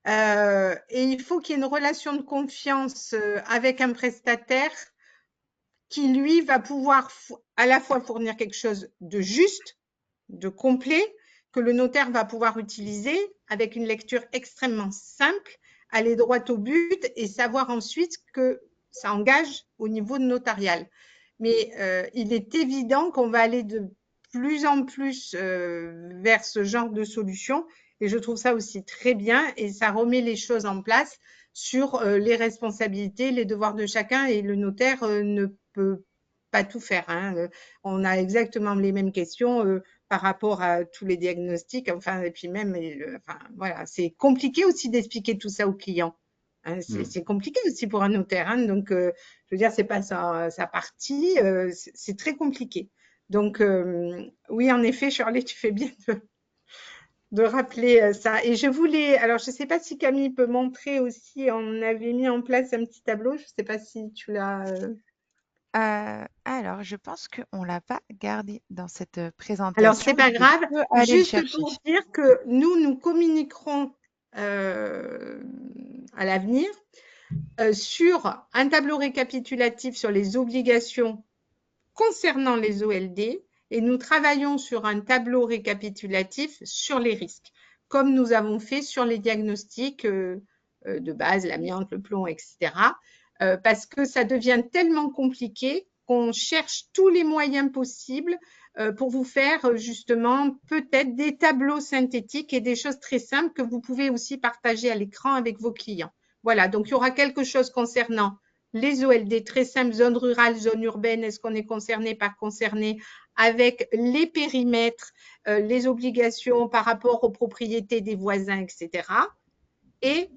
Et il faut qu'il y ait une relation de confiance avec un prestataire qui, lui, va pouvoir à la fois fournir quelque chose de juste, de complet, que le notaire va pouvoir utiliser avec une lecture extrêmement simple, aller droit au but et savoir ensuite que ça engage au niveau notarial. Mais il est évident qu'on va aller de plus en plus vers ce genre de solution et je trouve ça aussi très bien et ça remet les choses en place sur les responsabilités, les devoirs de chacun et le notaire ne peut pas tout faire, hein. On a exactement les mêmes questions par rapport à tous les diagnostics. Enfin, et puis même, enfin, voilà, c'est compliqué aussi d'expliquer tout ça aux clients. Hein, c'est compliqué aussi pour un notaire. Hein, donc, je veux dire, c'est pas sa partie. C'est très compliqué. Donc, oui, en effet, Shirley, tu fais bien de rappeler ça. Et je voulais, alors je ne sais pas si Camille peut montrer aussi, on avait mis en place un petit tableau, je ne sais pas si tu l'as. Alors, je pense qu'on l'a pas gardé dans cette Alors, présentation, c'est mais pas je grave, peux aller le juste chercher. pour dire que nous communiquerons à l'avenir sur un tableau récapitulatif sur les obligations concernant les OLD et nous travaillons sur un tableau récapitulatif sur les risques, comme nous avons fait sur les diagnostics de base, l'amiante, le plomb, etc. Parce que ça devient tellement compliqué qu'on cherche tous les moyens possibles pour vous faire justement peut-être des tableaux synthétiques et des choses très simples que vous pouvez aussi partager à l'écran avec vos clients. Voilà, donc il y aura quelque chose concernant les OLD très simples, zone rurale, zone urbaine, est-ce qu'on est concerné, pas concerné, avec les périmètres, les obligations par rapport aux propriétés des voisins, etc. Et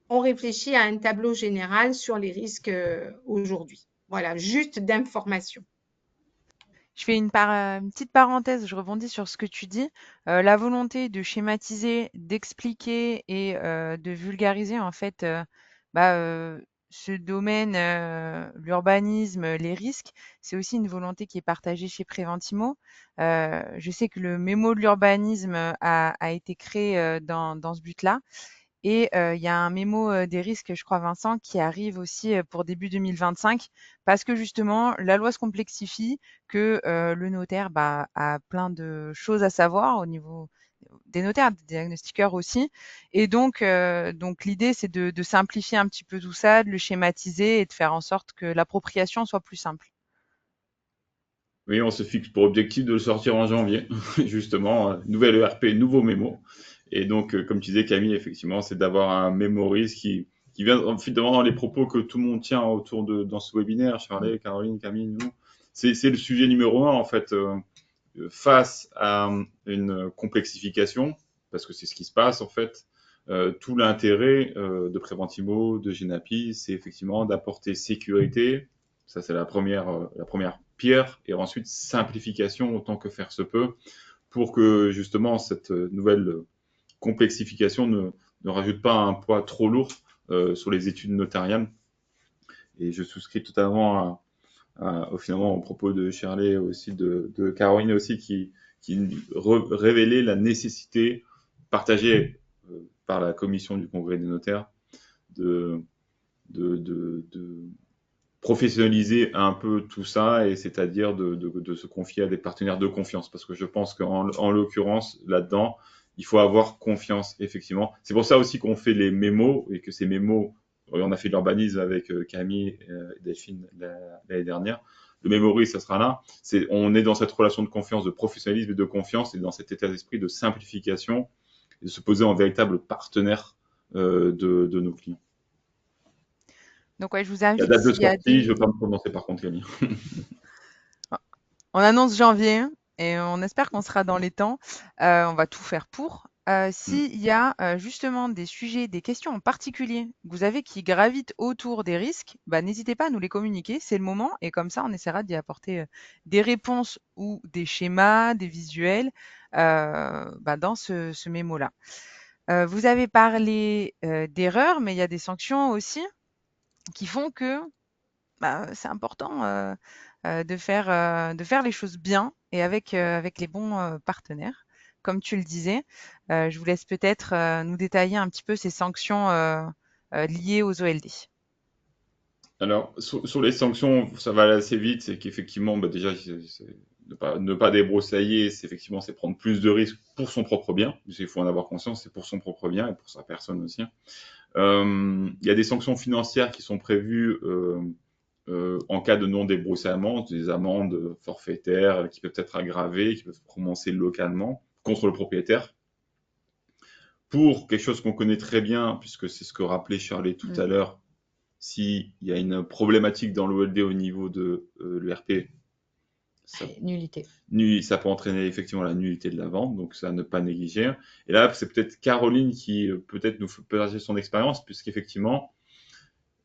on réfléchit à un tableau général sur les risques aujourd'hui. Voilà, juste d'information. Je fais une petite parenthèse, je rebondis sur ce que tu dis. La volonté de schématiser, d'expliquer et de vulgariser en fait bah, ce domaine, l'urbanisme, les risques, c'est aussi une volonté qui est partagée chez Preventimo. Je sais que le mémo de l'urbanisme a été créé dans ce but-là. Et il y a un mémo des risques, je crois, Vincent, qui arrive aussi pour début 2025, parce que justement, la loi se complexifie, que le notaire a plein de choses à savoir au niveau des notaires, des diagnostiqueurs aussi. Et donc l'idée, c'est de simplifier un petit peu tout ça, de le schématiser et de faire en sorte que l'appropriation soit plus simple. Oui, on se fixe pour objectif de le sortir en janvier, justement, nouvelle ERP, nouveau mémo. Et donc, comme tu disais, Camille, effectivement, c'est d'avoir un mémorise qui vient finalement dans les propos que tout le monde tient autour de dans ce webinaire, Charlie, Caroline, Camille, nous. C'est le sujet numéro un, en fait, face à une complexification, parce que c'est ce qui se passe, en fait. Tout l'intérêt de Preventimo, de Genapi, c'est effectivement d'apporter sécurité. Ça, c'est la première pierre, et ensuite simplification autant que faire se peut, pour que justement cette nouvelle complexification ne rajoute pas un poids trop lourd sur les études notariales. Et je souscris totalement finalement, au propos de Shirley, aussi de Caroline aussi, qui révélait la nécessité partagée par la commission du Congrès des notaires de professionnaliser un peu tout ça, et c'est-à-dire de se confier à des partenaires de confiance, parce que je pense qu'en l'occurrence, là-dedans, il faut avoir confiance, effectivement. C'est pour ça aussi qu'on fait les mémos, et que ces mémos, on a fait de l'urbanisme avec Camille et Delphine l'année dernière. Le mémorise, ça sera là. On est dans cette relation de confiance, de professionnalisme et de confiance, et dans cet état d'esprit de simplification, et de se poser en véritable partenaire de nos clients. Donc ouais, je vous La invite date de s'il y a sortie, des... je ne vais pas me prononcer par contre, Camille. On annonce janvier et on espère qu'on sera dans les temps. On va tout faire pour. S'il y a justement des sujets, des questions en particulier que vous avez qui gravitent autour des risques, n'hésitez pas à nous les communiquer, c'est le moment, et comme ça on essaiera d'y apporter des réponses ou des schémas, des visuels dans ce mémo-là. Vous avez parlé d'erreurs, mais il y a des sanctions aussi qui font que c'est important de faire les choses bien et avec les bons partenaires. Comme tu le disais, je vous laisse peut-être nous détailler un petit peu ces sanctions liées aux OLD. Alors, sur les sanctions, ça va aller assez vite. C'est qu'effectivement, déjà, ne pas débroussailler, c'est prendre plus de risques pour son propre bien. Il faut en avoir conscience, c'est pour son propre bien et pour sa personne aussi. Il y a des sanctions financières qui sont prévues en cas de non-débroussaillement, des amendes forfaitaires qui peuvent être aggravées, qui peuvent être prononcées localement contre le propriétaire. Pour quelque chose qu'on connaît très bien, puisque c'est ce que rappelait Charlie tout à l'heure, s'il y a une problématique dans l'OLD au niveau de l'ERP, ça, Nullité. ça peut entraîner effectivement la nullité de la vente, donc ça à ne pas négliger. Et là, c'est peut-être Caroline qui peut-être nous peut partager son expérience, puisqu'effectivement,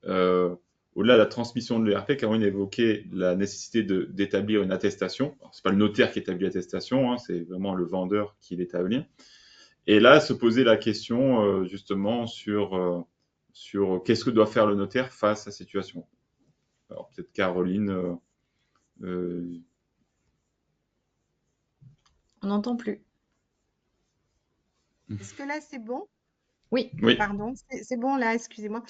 au-delà de la transmission de l'ERP, Caroline évoquait la nécessité d'établir une attestation. Ce n'est pas le notaire qui établit l'attestation, hein, c'est vraiment le vendeur qui l'établit. Et là, se poser la question justement sur qu'est-ce que doit faire le notaire face à cette situation. Alors peut-être Caroline. On n'entend plus. Est-ce que là, c'est bon? Oui. Oui. Pardon, c'est bon là, excusez-moi.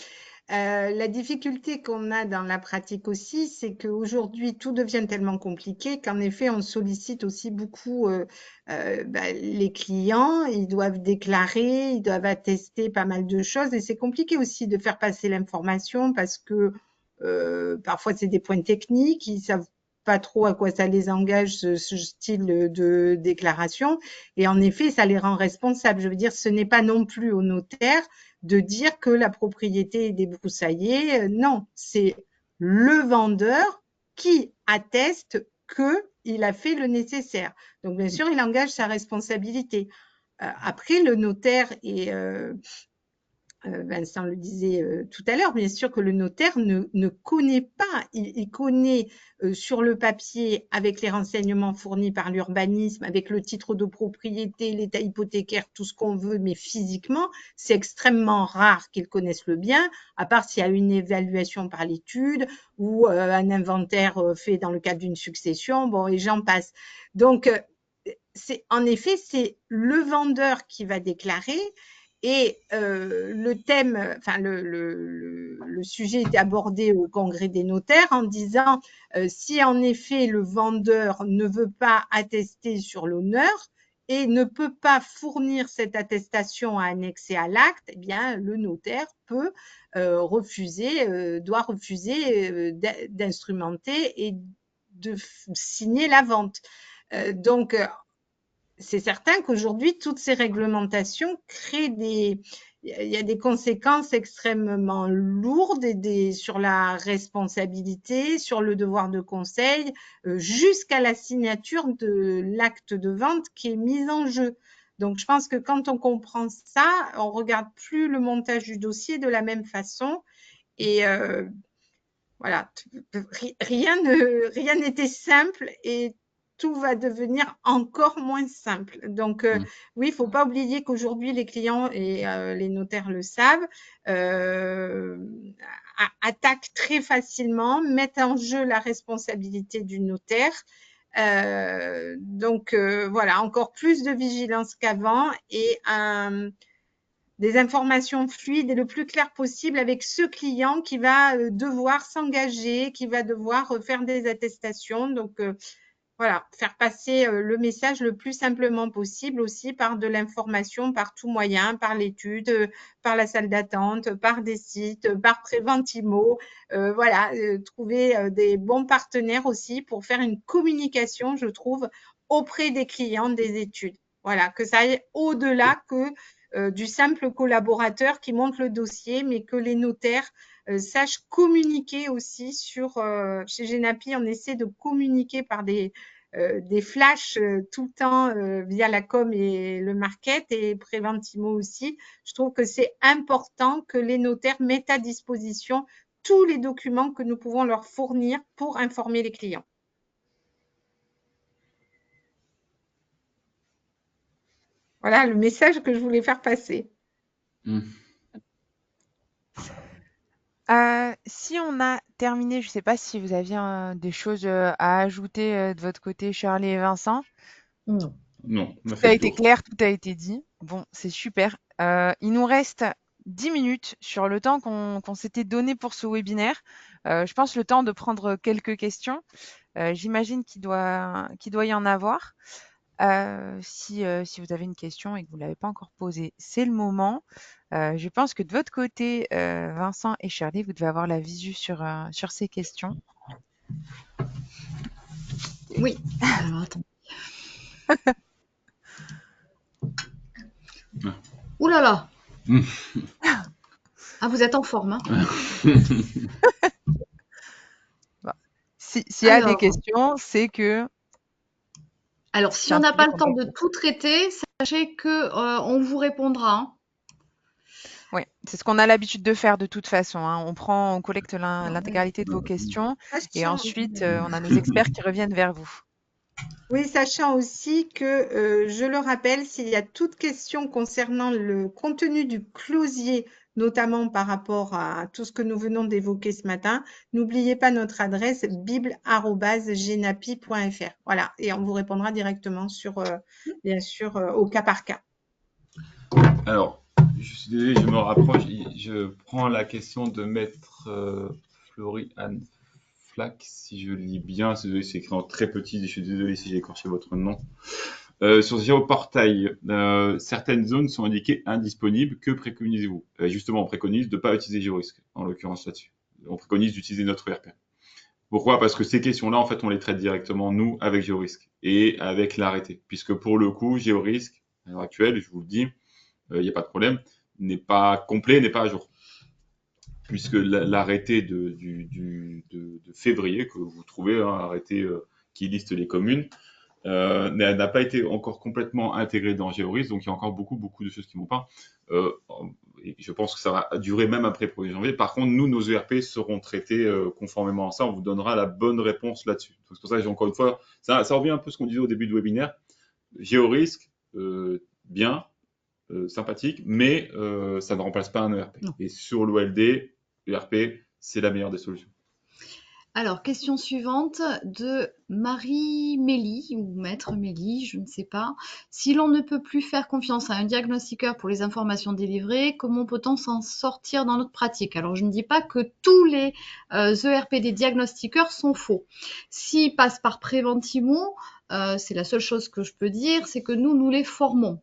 La difficulté qu'on a dans la pratique aussi, c'est qu'aujourd'hui, tout devient tellement compliqué qu'en effet, on sollicite aussi beaucoup les clients. Ils doivent déclarer, ils doivent attester pas mal de choses. Et c'est compliqué aussi de faire passer l'information parce que parfois, c'est des points techniques. Ils savent pas trop à quoi ça les engage, ce style de déclaration. Et en effet, ça les rend responsables. Je veux dire, ce n'est pas non plus au notaire de dire que la propriété est débroussaillée. Non, c'est le vendeur qui atteste qu'il a fait le nécessaire. Donc, bien sûr, il engage sa responsabilité. Après, le notaire est Vincent le disait tout à l'heure, bien sûr que le notaire ne connaît pas, il connaît sur le papier avec les renseignements fournis par l'urbanisme, avec le titre de propriété, l'état hypothécaire, tout ce qu'on veut, mais physiquement, c'est extrêmement rare qu'il connaisse le bien, à part s'il y a une évaluation par l'étude ou un inventaire fait dans le cadre d'une succession, bon, et j'en passe. Donc, en effet, c'est le vendeur qui va déclarer. Et le thème, enfin le sujet était abordé au congrès des notaires en disant si en effet le vendeur ne veut pas attester sur l'honneur et ne peut pas fournir cette attestation à annexer à l'acte, eh bien le notaire peut doit refuser d'instrumenter et de signer la vente. Donc c'est certain qu'aujourd'hui, toutes ces réglementations créent il y a des conséquences extrêmement lourdes sur la responsabilité, sur le devoir de conseil, jusqu'à la signature de l'acte de vente qui est mise en jeu. Donc, je pense que quand on comprend ça, on regarde plus le montage du dossier de la même façon. Et voilà, rien n'était simple et tout va devenir encore moins simple. Donc, oui, il ne faut pas oublier qu'aujourd'hui, les clients et les notaires le savent, attaquent très facilement, mettent en jeu la responsabilité du notaire. Donc, voilà, encore plus de vigilance qu'avant et des informations fluides et le plus clair possible avec ce client qui va devoir s'engager, qui va devoir faire des attestations. Donc, voilà, faire passer le message le plus simplement possible aussi par de l'information, par tout moyen, par l'étude, par la salle d'attente, par des sites, par Préventimo. Voilà, trouver des bons partenaires aussi pour faire une communication, je trouve, auprès des clients des études. Voilà, que ça aille au-delà que du simple collaborateur qui monte le dossier, mais que les notaires sachent communiquer aussi chez Genapi, on essaie de communiquer par des flashs tout le temps via la com et le market et Préventimo aussi. Je trouve que c'est important que les notaires mettent à disposition tous les documents que nous pouvons leur fournir pour informer les clients. Voilà le message que je voulais faire passer. Si on a terminé, je ne sais pas si vous aviez des choses à ajouter de votre côté, Shirley et Vincent. Non. Non, on a Tout fait a le été tour. clair, tout a été dit. Bon, c'est super. Il nous reste 10 minutes sur le temps qu'on s'était donné pour ce webinaire. Je pense le temps de prendre quelques questions. J'imagine qu'il doit y en avoir. Si vous avez une question et que vous ne l'avez pas encore posée, c'est le moment. Je pense que de votre côté, Vincent et Shirley, vous devez avoir la visu sur ces questions. Oui. Alors, attends. Ouh là là. Ah, vous êtes en forme, hein. S'il y a des Alors. questions, c'est que Alors, si C'est on un n'a sujet pas le qu'on temps doit de faire. tout traiter, sachez que on vous répondra, hein. Oui, c'est ce qu'on a l'habitude de faire de toute façon, hein. On collecte l'intégralité de vos questions et Sachant, ensuite, on a nos experts qui reviennent vers vous. oui, sachant aussi que, je le rappelle, s'il y a toute question concernant le contenu du closier, notamment par rapport à tout ce que nous venons d'évoquer ce matin, n'oubliez pas notre adresse bible@genapi.fr. Voilà, et on vous répondra directement sur, bien sûr, au cas par cas. Alors, je suis désolé, je me rapproche. Je prends la question de maître Flori-Anne Flack, si je lis bien. C'est désolé, c'est écrit en très petit. Je suis désolé si j'ai écorché votre nom. Sur Géoportail, certaines zones sont indiquées indisponibles. Que préconisez-vous? Justement, on préconise de ne pas utiliser GeoRisque, en l'occurrence là-dessus. On préconise d'utiliser notre ERP. Pourquoi? Parce que ces questions-là, en fait, on les traite directement, nous, avec GeoRisque et avec l'arrêté. Puisque pour le coup, GeoRisque, à l'heure actuelle, je vous le dis, il n'y a pas de problème, n'est pas complet, n'est pas à jour. Puisque l'arrêté de février, que vous trouvez, hein, arrêté qui liste les communes, n'a pas été encore complètement intégré dans GeoRisque, donc il y a encore beaucoup de choses qui ne vont pas. Et je pense que ça va durer même après le 1er janvier. Par contre, nous, nos ERP seront traités conformément à ça. On vous donnera la bonne réponse là-dessus. C'est pour ça que j'ai encore une fois, ça revient un peu à ce qu'on disait au début du webinaire. GeoRisque, bien, sympathique, mais ça ne remplace pas un ERP. Non. Et sur l'OLD, l'ERP, c'est la meilleure des solutions. Alors, question suivante de Marie Mélie, ou Maître Mélie, je ne sais pas. Si l'on ne peut plus faire confiance à un diagnostiqueur pour les informations délivrées, comment peut-on s'en sortir dans notre pratique? Alors, je ne dis pas que tous les ERP des diagnostiqueurs sont faux. S'ils passent par Preventimo, c'est la seule chose que je peux dire, c'est que nous les formons.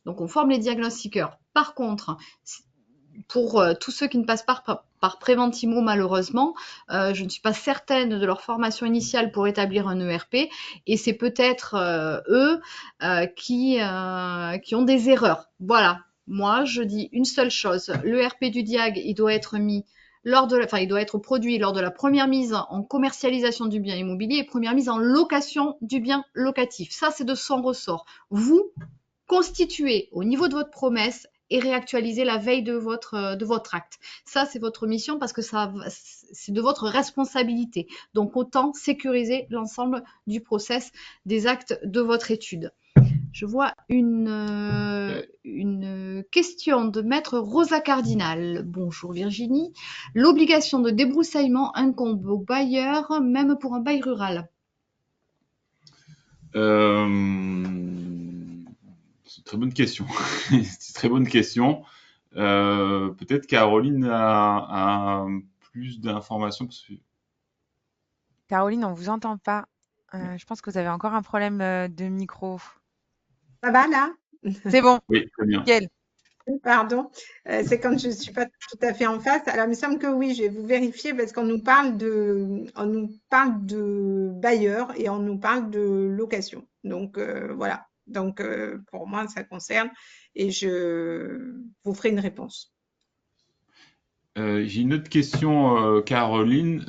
Donc, on forme les diagnostiqueurs. Par contre, pour tous ceux qui ne passent pas par Preventimo, malheureusement, je ne suis pas certaine de leur formation initiale pour établir un ERP, et c'est peut-être eux qui ont des erreurs. Voilà, moi je dis une seule chose, l'ERP du Diag, il doit être mis il doit être produit lors de la première mise en commercialisation du bien immobilier et première mise en location du bien locatif. Ça, c'est de son ressort. Vous constituez au niveau de votre promesse et réactualiser la veille de votre acte. Ça, c'est votre mission parce que c'est de votre responsabilité. Donc, autant sécuriser l'ensemble du process des actes de votre étude. Je vois une question de maître Rosa Cardinal. Bonjour Virginie. L'obligation de débroussaillement incombe au bailleur, même pour un bail rural. C'est une très bonne question. C'est une très bonne question. Peut-être Caroline a plus d'informations. Caroline, on vous entend pas. Je pense que vous avez encore un problème de micro. Ça va là? C'est bon, Oui, très bien. nickel. Pardon, c'est quand je ne suis pas tout à fait en face. Alors, il me semble que oui, je vais vous vérifier parce qu'on nous parle de bailleurs et on nous parle de location. Donc, voilà. Donc, pour moi, ça concerne et je vous ferai une réponse. J'ai une autre question, Caroline,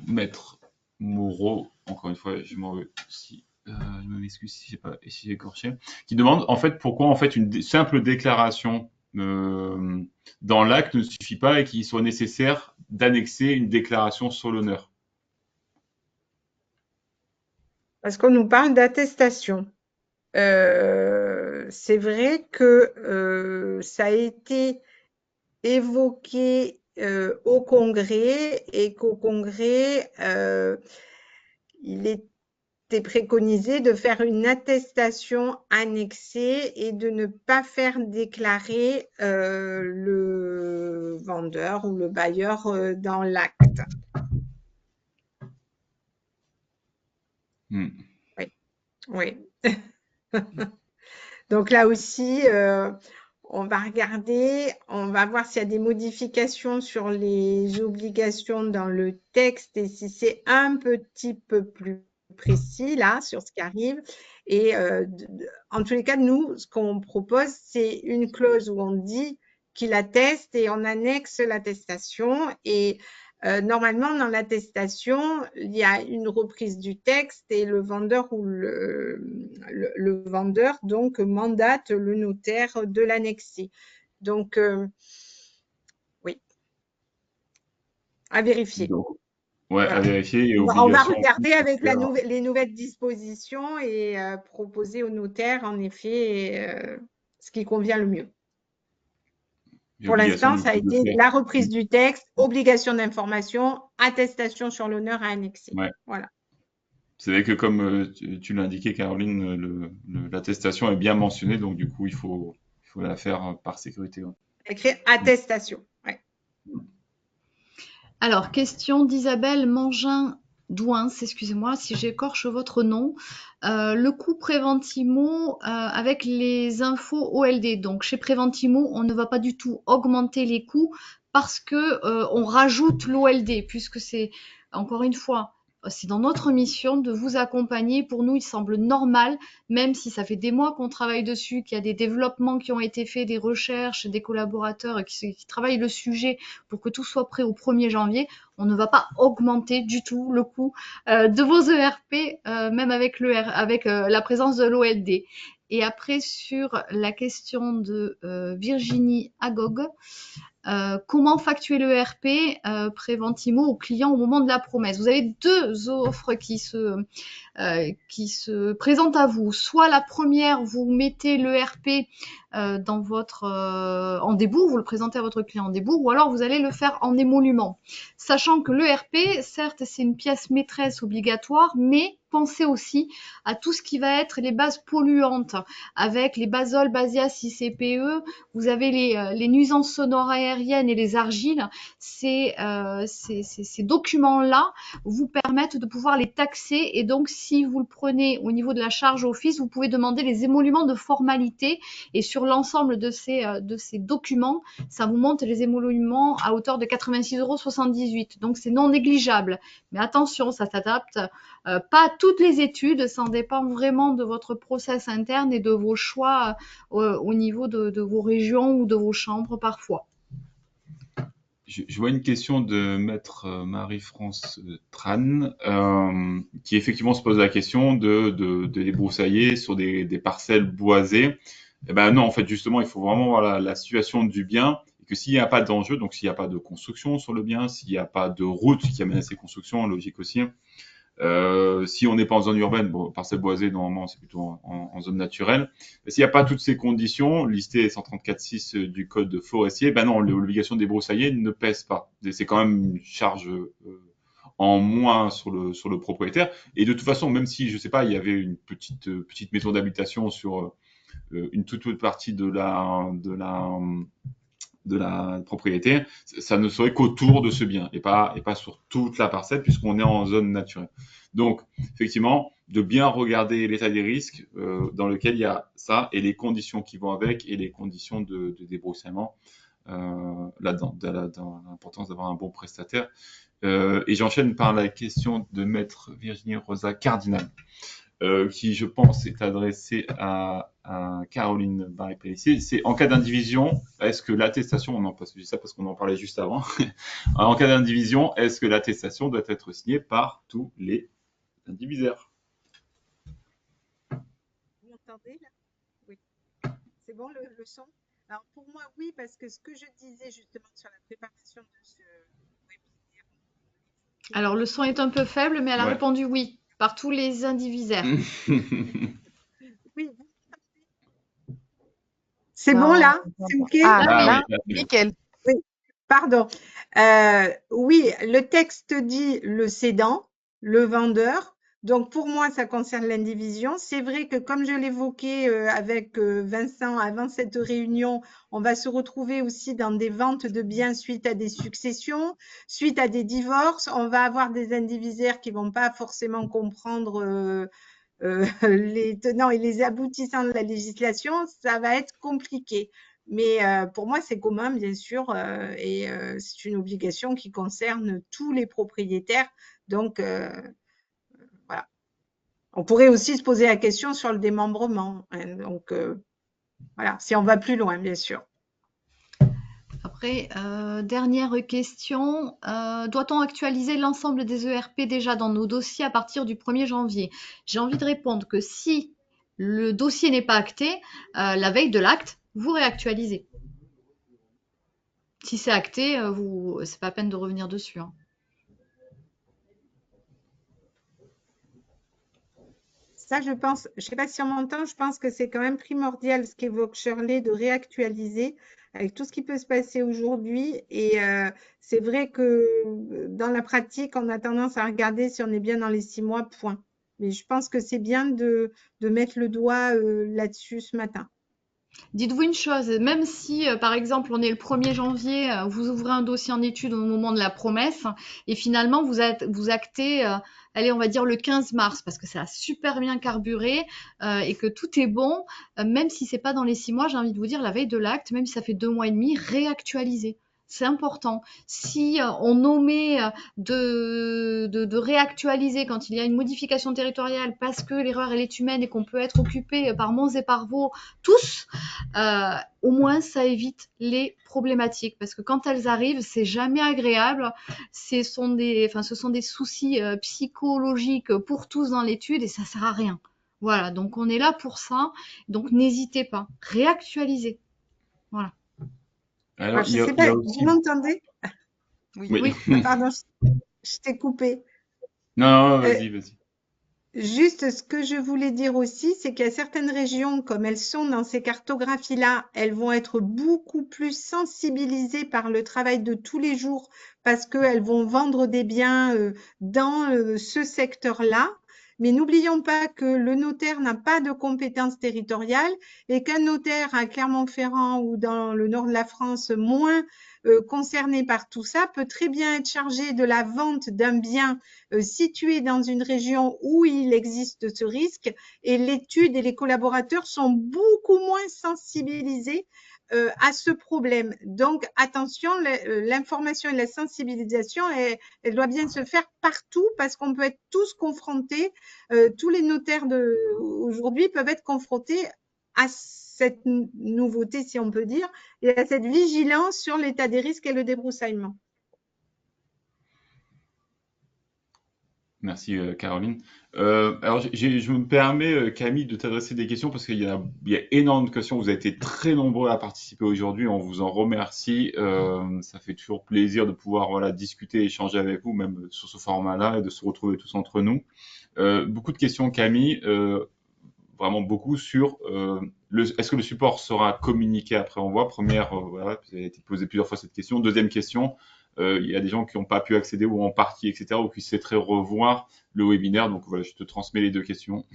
Maître Moreau, encore une fois, je m'en veux si je m'excuse si j'ai écorché, qui demande en fait pourquoi en fait une simple déclaration dans l'acte ne suffit pas et qu'il soit nécessaire d'annexer une déclaration sur l'honneur. Parce qu'on nous parle d'attestation. C'est vrai que ça a été évoqué au Congrès et qu'au Congrès, il était préconisé de faire une attestation annexée et de ne pas faire déclarer le vendeur ou le bailleur dans l'acte. Hmm. Oui, oui. Donc là aussi, on va regarder, on va voir s'il y a des modifications sur les obligations dans le texte et si c'est un petit peu plus précis là sur ce qui arrive. Et en tous les cas, nous, ce qu'on propose, c'est une clause où on dit qu'il atteste et on annexe l'attestation. Et Normalement, dans l'attestation, il y a une reprise du texte et le vendeur ou le vendeur donc mandate le notaire de l'annexer. Donc, oui, à vérifier. Donc, ouais, à Voilà. vérifier et On va obligation. regarder avec les nouvelles dispositions et proposer au notaire, en effet, ce qui convient le mieux. Et Pour obligation l'instant, du ça a coup de été faire. la reprise du texte, obligation d'information, attestation sur l'honneur à annexer. Ouais. Voilà. C'est vrai que comme tu l'as indiqué, Caroline, l'attestation est bien mentionnée, donc du coup, il faut la faire par sécurité. Ouais. Écrit attestation. Ouais. Alors, question d'Isabelle Mangin-Douins, excusez-moi si j'écorche votre nom. Le coût Préventimo avec les infos OLD. Donc, chez Préventimo, on ne va pas du tout augmenter les coûts parce que on rajoute l'OLD, puisque c'est, encore une fois, c'est dans notre mission de vous accompagner. Pour nous, il semble normal, même si ça fait des mois qu'on travaille dessus, qu'il y a des développements qui ont été faits, des recherches, des collaborateurs qui travaillent le sujet pour que tout soit prêt au 1er janvier. On ne va pas augmenter du tout le coût de vos ERP, même avec la présence de l'OLD. Et après, sur la question de Virginie Agog, comment facturer le ERP Préventimo au client au moment de la promesse. Vous avez deux offres qui se présentent à vous. Soit la première, vous mettez l'ERP dans votre en débours, vous le présentez à votre client en débours, ou alors vous allez le faire en émolument. Sachant que l'ERP, certes, c'est une pièce maîtresse obligatoire, mais pensez aussi à tout ce qui va être les bases polluantes, avec les basols, basias, ICPE, vous avez les nuisances sonores aériennes et les argiles. Ces documents-là vous permettent de pouvoir les taxer, et donc si vous le prenez au niveau de la charge office, vous pouvez demander les émoluments de formalité, et sur l'ensemble de ces documents, ça vous monte les émoluments à hauteur de 86,78 €. Donc c'est non négligeable. Mais attention, ça s'adapte pas à toutes les études, ça en dépend vraiment de votre process interne et de vos choix au niveau de vos régions ou de vos chambres parfois. Je vois une question de maître Marie-France Tran qui effectivement se pose la question de débroussailler sur des parcelles boisées. Eh ben non, en fait, justement, il faut vraiment voir la situation du bien et que s'il n'y a pas d'enjeu, donc s'il n'y a pas de construction sur le bien, s'il n'y a pas de route qui amène à ces constructions, logique aussi. Si on n'est pas en zone urbaine, bon, parcelle boisée, normalement, c'est plutôt en zone naturelle. Mais s'il n'y a pas toutes ces conditions, listées 134.6 du code forestier, ben non, l'obligation de débroussailler ne pèse pas. C'est quand même une charge en moins sur le propriétaire. Et de toute façon, même si, je sais pas, il y avait une petite maison d'habitation sur une toute partie de la propriété, ça ne serait qu'autour de ce bien et pas sur toute la parcelle puisqu'on est en zone naturelle. Donc, effectivement, de bien regarder l'état des risques dans lequel il y a ça et les conditions qui vont avec et les conditions de débroussaillement là-dedans, dans l'importance d'avoir un bon prestataire. Et j'enchaîne par la question de maître Virginie Rosa Cardinal. Qui, je pense, est adressé à Caroline Barré-Pellissier. C'est en cas d'indivision, est-ce que l'attestation, je dis ça parce qu'on en parlait juste avant, en cas d'indivision, est-ce que l'attestation doit être signée par tous les indivisaires? Vous m'entendez là? Oui. C'est bon le son? Alors pour moi, oui, parce que ce que je disais justement sur la préparation de ce webinaire. Alors le son est un peu faible, mais elle a répondu oui, par tous les indivisaires. Oui, c'est bon là? C'est OK? Ah, oui, nickel. Oui, pardon. Oui, le texte dit le cédant, le vendeur. Donc pour moi, ça concerne l'indivision. C'est vrai que comme je l'évoquais avec Vincent avant cette réunion, on va se retrouver aussi dans des ventes de biens suite à des successions, suite à des divorces. On va avoir des indivisaires qui vont pas forcément comprendre les tenants et les aboutissants de la législation. Ça va être compliqué. Mais pour moi, c'est commun, bien sûr, et c'est une obligation qui concerne tous les propriétaires. Donc, voilà. On pourrait aussi se poser la question sur le démembrement. Hein, donc, voilà, si on va plus loin, bien sûr. Après, dernière question. Doit-on actualiser l'ensemble des ERP déjà dans nos dossiers à partir du 1er janvier? J'ai envie de répondre que si le dossier n'est pas acté, la veille de l'acte, vous réactualisez. Si c'est acté, c'est pas la peine de revenir dessus, hein. Ça, je pense, je ne sais pas si on m'entend, je pense que c'est quand même primordial ce qu'évoque Shirley de réactualiser avec tout ce qui peut se passer aujourd'hui. Et c'est vrai que dans la pratique, on a tendance à regarder si on est bien dans les 6 mois, point. Mais je pense que c'est bien de mettre le doigt là-dessus ce matin. Dites-vous une chose, même si par exemple on est le 1er janvier, vous ouvrez un dossier en étude au moment de la promesse et finalement vous actez, allez on va dire le 15 mars parce que ça a super bien carburé et que tout est bon, même si c'est pas dans les 6 mois, j'ai envie de vous dire la veille de l'acte, même si ça fait 2 mois et demi, réactualisez. C'est important. Si on omet de réactualiser quand il y a une modification territoriale parce que l'erreur elle est humaine et qu'on peut être occupé par Mons et par Vaux tous, au moins ça évite les problématiques parce que quand elles arrivent, c'est jamais agréable. Ce sont des soucis psychologiques pour tous dans l'étude et ça sert à rien. Voilà, donc on est là pour ça. Donc n'hésitez pas, réactualisez. Voilà. Alors, Alors, je ne sais il y pas, a vous aussi. m'entendez? Oui. Oui. Oui. Pardon, je t'ai coupé. Non, Euh, vas-y. Juste, ce que je voulais dire aussi, c'est qu'il y a certaines régions, comme elles sont dans ces cartographies-là, elles vont être beaucoup plus sensibilisées par le travail de tous les jours parce qu'elles vont vendre des biens dans ce secteur-là. Mais n'oublions pas que le notaire n'a pas de compétences territoriales et qu'un notaire à Clermont-Ferrand ou dans le nord de la France moins concerné par tout ça peut très bien être chargé de la vente d'un bien situé dans une région où il existe ce risque et l'étude et les collaborateurs sont beaucoup moins sensibilisés à ce problème. Donc, attention, l'information et la sensibilisation, elle doit bien se faire partout parce qu'on peut être tous confrontés, tous les notaires aujourd'hui peuvent être confrontés à cette nouveauté, si on peut dire, et à cette vigilance sur l'état des risques et le débroussaillement. Merci Caroline. Alors je me permets Camille de t'adresser des questions parce qu'il y a énormément de questions. Vous avez été très nombreux à participer aujourd'hui. On vous en remercie. Ça fait toujours plaisir de pouvoir discuter, échanger avec vous, même sur ce format-là, et de se retrouver tous entre nous. Beaucoup de questions Camille, vraiment beaucoup sur est-ce que le support sera communiqué après envoi. Première, voilà, vous avez été posé plusieurs fois cette question. Deuxième question. Il y a des gens qui n'ont pas pu accéder ou en partie, etc., ou qui souhaiteraient revoir le webinaire. Donc voilà, je te transmets les deux questions.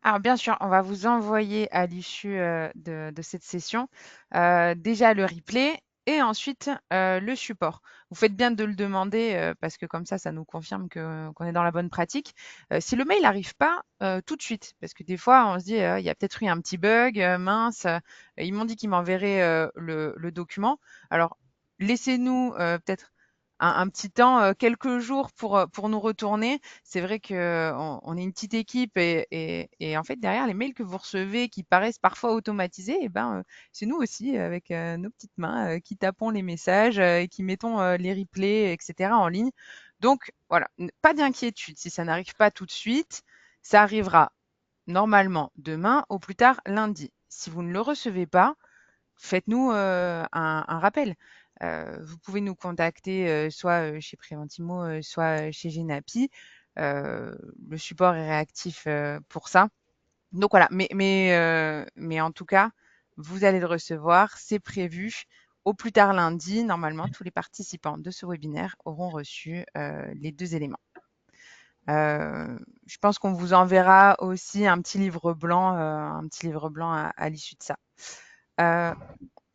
Alors bien sûr, on va vous envoyer à l'issue de cette session déjà le replay et ensuite le support. Vous faites bien de le demander parce que comme ça nous confirme qu'on est dans la bonne pratique. Si le mail n'arrive pas tout de suite, parce que des fois on se dit il y a peut-être eu un petit bug, mince, ils m'ont dit qu'ils m'enverraient le document. Alors laissez-nous peut-être un petit temps, quelques jours pour nous retourner. C'est vrai qu'on est une petite équipe et en fait, derrière les mails que vous recevez qui paraissent parfois automatisés, eh ben, c'est nous aussi avec nos petites mains qui tapons les messages et qui mettons les replays, etc. en ligne. Donc voilà, pas d'inquiétude si ça n'arrive pas tout de suite. Ça arrivera normalement demain, au plus tard lundi. Si vous ne le recevez pas, faites-nous un rappel. Vous pouvez nous contacter soit chez Preventimo, soit chez Genapi. Le support est réactif pour ça. Donc voilà, mais en tout cas, vous allez le recevoir, c'est prévu. Au plus tard lundi, normalement, tous les participants de ce webinaire auront reçu les deux éléments. Je pense qu'on vous enverra aussi un petit livre blanc à l'issue de ça.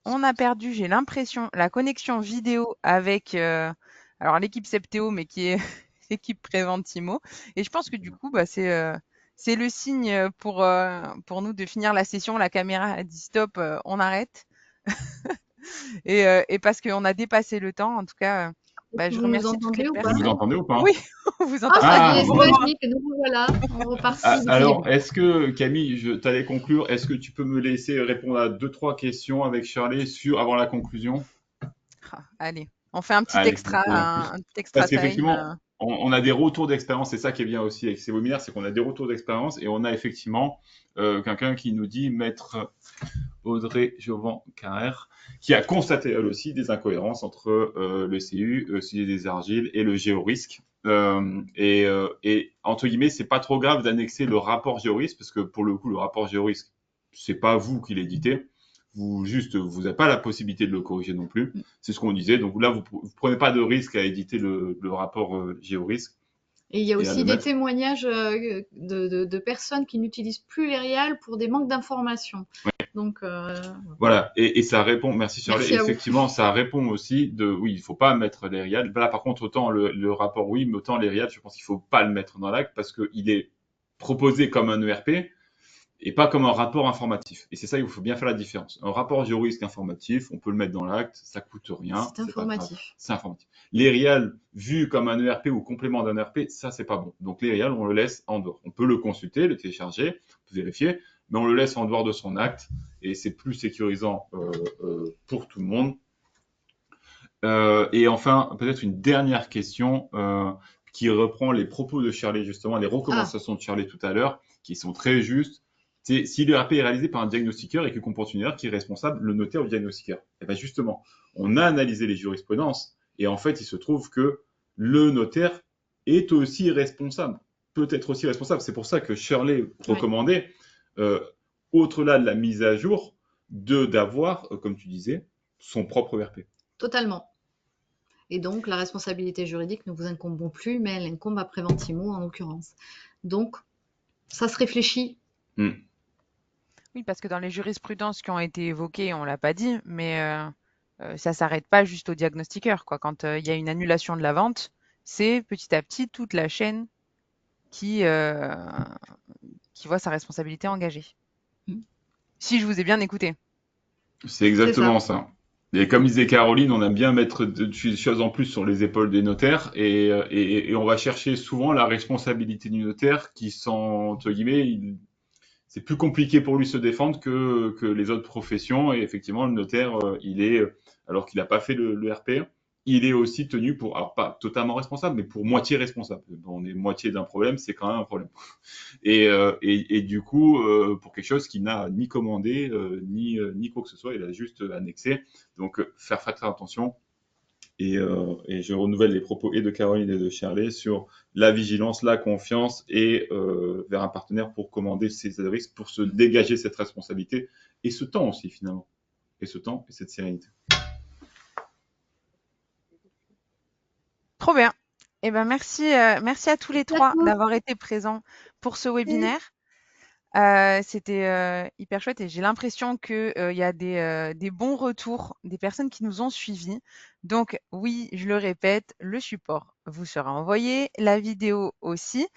On a perdu, j'ai l'impression, la connexion vidéo avec alors l'équipe Septéo, mais qui est l'équipe Preventimo. Et je pense que du coup, c'est le signe pour nous de finir la session. La caméra a dit stop, on arrête. Et parce qu'on a dépassé le temps, en tout cas, je Vous nous remercie toutes les entendez ou pas? Vous personnes. entendez ou pas? Oui, on vous entend. Ah, ça y est, Ah, c'est magique, nous voilà, on repartit alors, d'équilibre. est-ce que, Camille, t'allais conclure, est-ce que tu peux me laisser répondre à 2-3 questions avec Shirley avant la conclusion? Allez, on fait un petit Allez, extra, un petit extra parce time. qu'effectivement, on a des retours d'expérience. C'est ça qui est bien aussi avec ces webinaires, c'est qu'on a des retours d'expérience et on a effectivement quelqu'un qui nous dit, maître Audrey Jovan-Carrère, qui a constaté elle aussi des incohérences entre le CU, le sujet des argiles et le géorisque. Et entre guillemets, c'est pas trop grave d'annexer le rapport géorisque parce que pour le coup, le rapport géorisque, c'est pas vous qui l'éditez. Vous n'avez pas la possibilité de le corriger non plus. C'est ce qu'on disait. Donc là, vous prenez pas de risque à éditer le rapport géorisque. Et il y a Et à aussi le des mettre. témoignages de personnes qui n'utilisent plus les RIAL pour des manques d'informations. Donc, Voilà, et ça répond, merci Charlie, merci à vous. effectivement, ça répond aussi oui, il faut pas mettre les RIAD. Là, par contre, autant le rapport, oui, mais autant les RIAD, je pense qu'il faut pas le mettre dans l'acte parce qu'il est proposé comme un ERP et pas comme un rapport informatif. Et c'est ça, il faut bien faire la différence. Un rapport géorisque informatif, on peut le mettre dans l'acte, ça coûte rien, C'est c'est pas grave, informatif. c'est informatif. Les RIAL, vu comme un ERP ou complément d'un ERP, ça, c'est pas bon. Donc les RIAL, on le laisse en dehors. On peut le consulter, le télécharger, on peut vérifier, mais on le laisse en dehors de son acte et c'est plus sécurisant pour tout le monde. Et enfin, peut-être une dernière question qui reprend les propos de Shirley, justement, les recommandations de Shirley tout à l'heure, qui sont très justes. C'est si l'ERP est réalisé par un diagnostiqueur et qu'il comporte une erreur qui est responsable, le notaire ou le diagnostiqueur. Et bien justement, on a analysé les jurisprudences et en fait, il se trouve que le notaire est aussi responsable, peut être aussi responsable. C'est pour ça que Shirley recommandait, au-delà de la mise à jour, d'avoir, comme tu disais, son propre ERP. Totalement. Et donc, la responsabilité juridique ne vous incombe plus, mais elle incombe à Preventimo en l'occurrence. Donc, ça se réfléchit. Oui, parce que dans les jurisprudences qui ont été évoquées, on l'a pas dit, mais ça s'arrête pas juste au diagnostiqueur, quoi. Quand il y a une annulation de la vente, c'est petit à petit toute la chaîne qui, euh, qui voit sa responsabilité engagée. Si je vous ai bien écouté. C'est exactement ça. Et comme disait Caroline, on aime bien mettre des choses en plus sur les épaules des notaires et on va chercher souvent la responsabilité du notaire qui sont, entre guillemets, c'est plus compliqué pour lui se défendre que les autres professions. Et effectivement, le notaire, il est, alors qu'il n'a pas fait le RP, il est aussi tenu pour, alors pas totalement responsable, mais pour moitié responsable. On est moitié d'un problème, c'est quand même un problème. Et du coup, pour quelque chose qu'il n'a ni commandé, ni quoi que ce soit, il a juste annexé. Donc, faire très attention. Et je renouvelle les propos et de Caroline et de Shirley sur la vigilance, la confiance et vers un partenaire pour commander ces risques, pour se dégager cette responsabilité et ce temps aussi finalement. Et ce temps et cette sérénité. Trop bien. Eh ben merci, merci à tous les trois d'avoir été présents pour ce webinaire. C'était hyper chouette et j'ai l'impression qu'il y a des bons retours des personnes qui nous ont suivis. Donc oui, je le répète, le support vous sera envoyé, la vidéo aussi.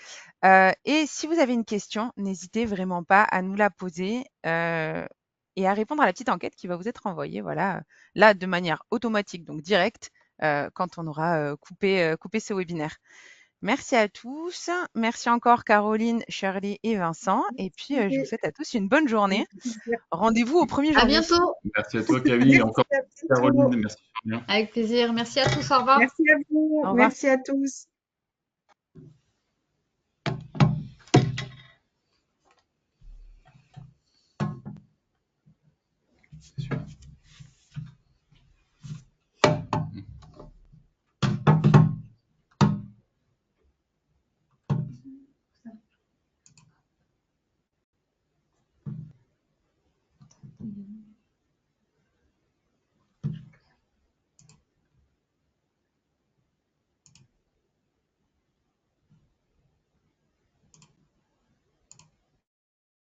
Et si vous avez une question, n'hésitez vraiment pas à nous la poser et à répondre à la petite enquête qui va vous être envoyée, voilà, là de manière automatique, donc directe, quand on aura coupé ce webinaire. Merci à tous. Merci encore Caroline, Shirley et Vincent. Et puis, je vous souhaite à tous une bonne journée. Rendez-vous au 1er À janvier. bientôt. Merci à toi, Camille. Encore Caroline. Merci. Avec plaisir. Merci à tous. Au revoir. Merci à vous. Au revoir. Merci à tous. C'est sûr.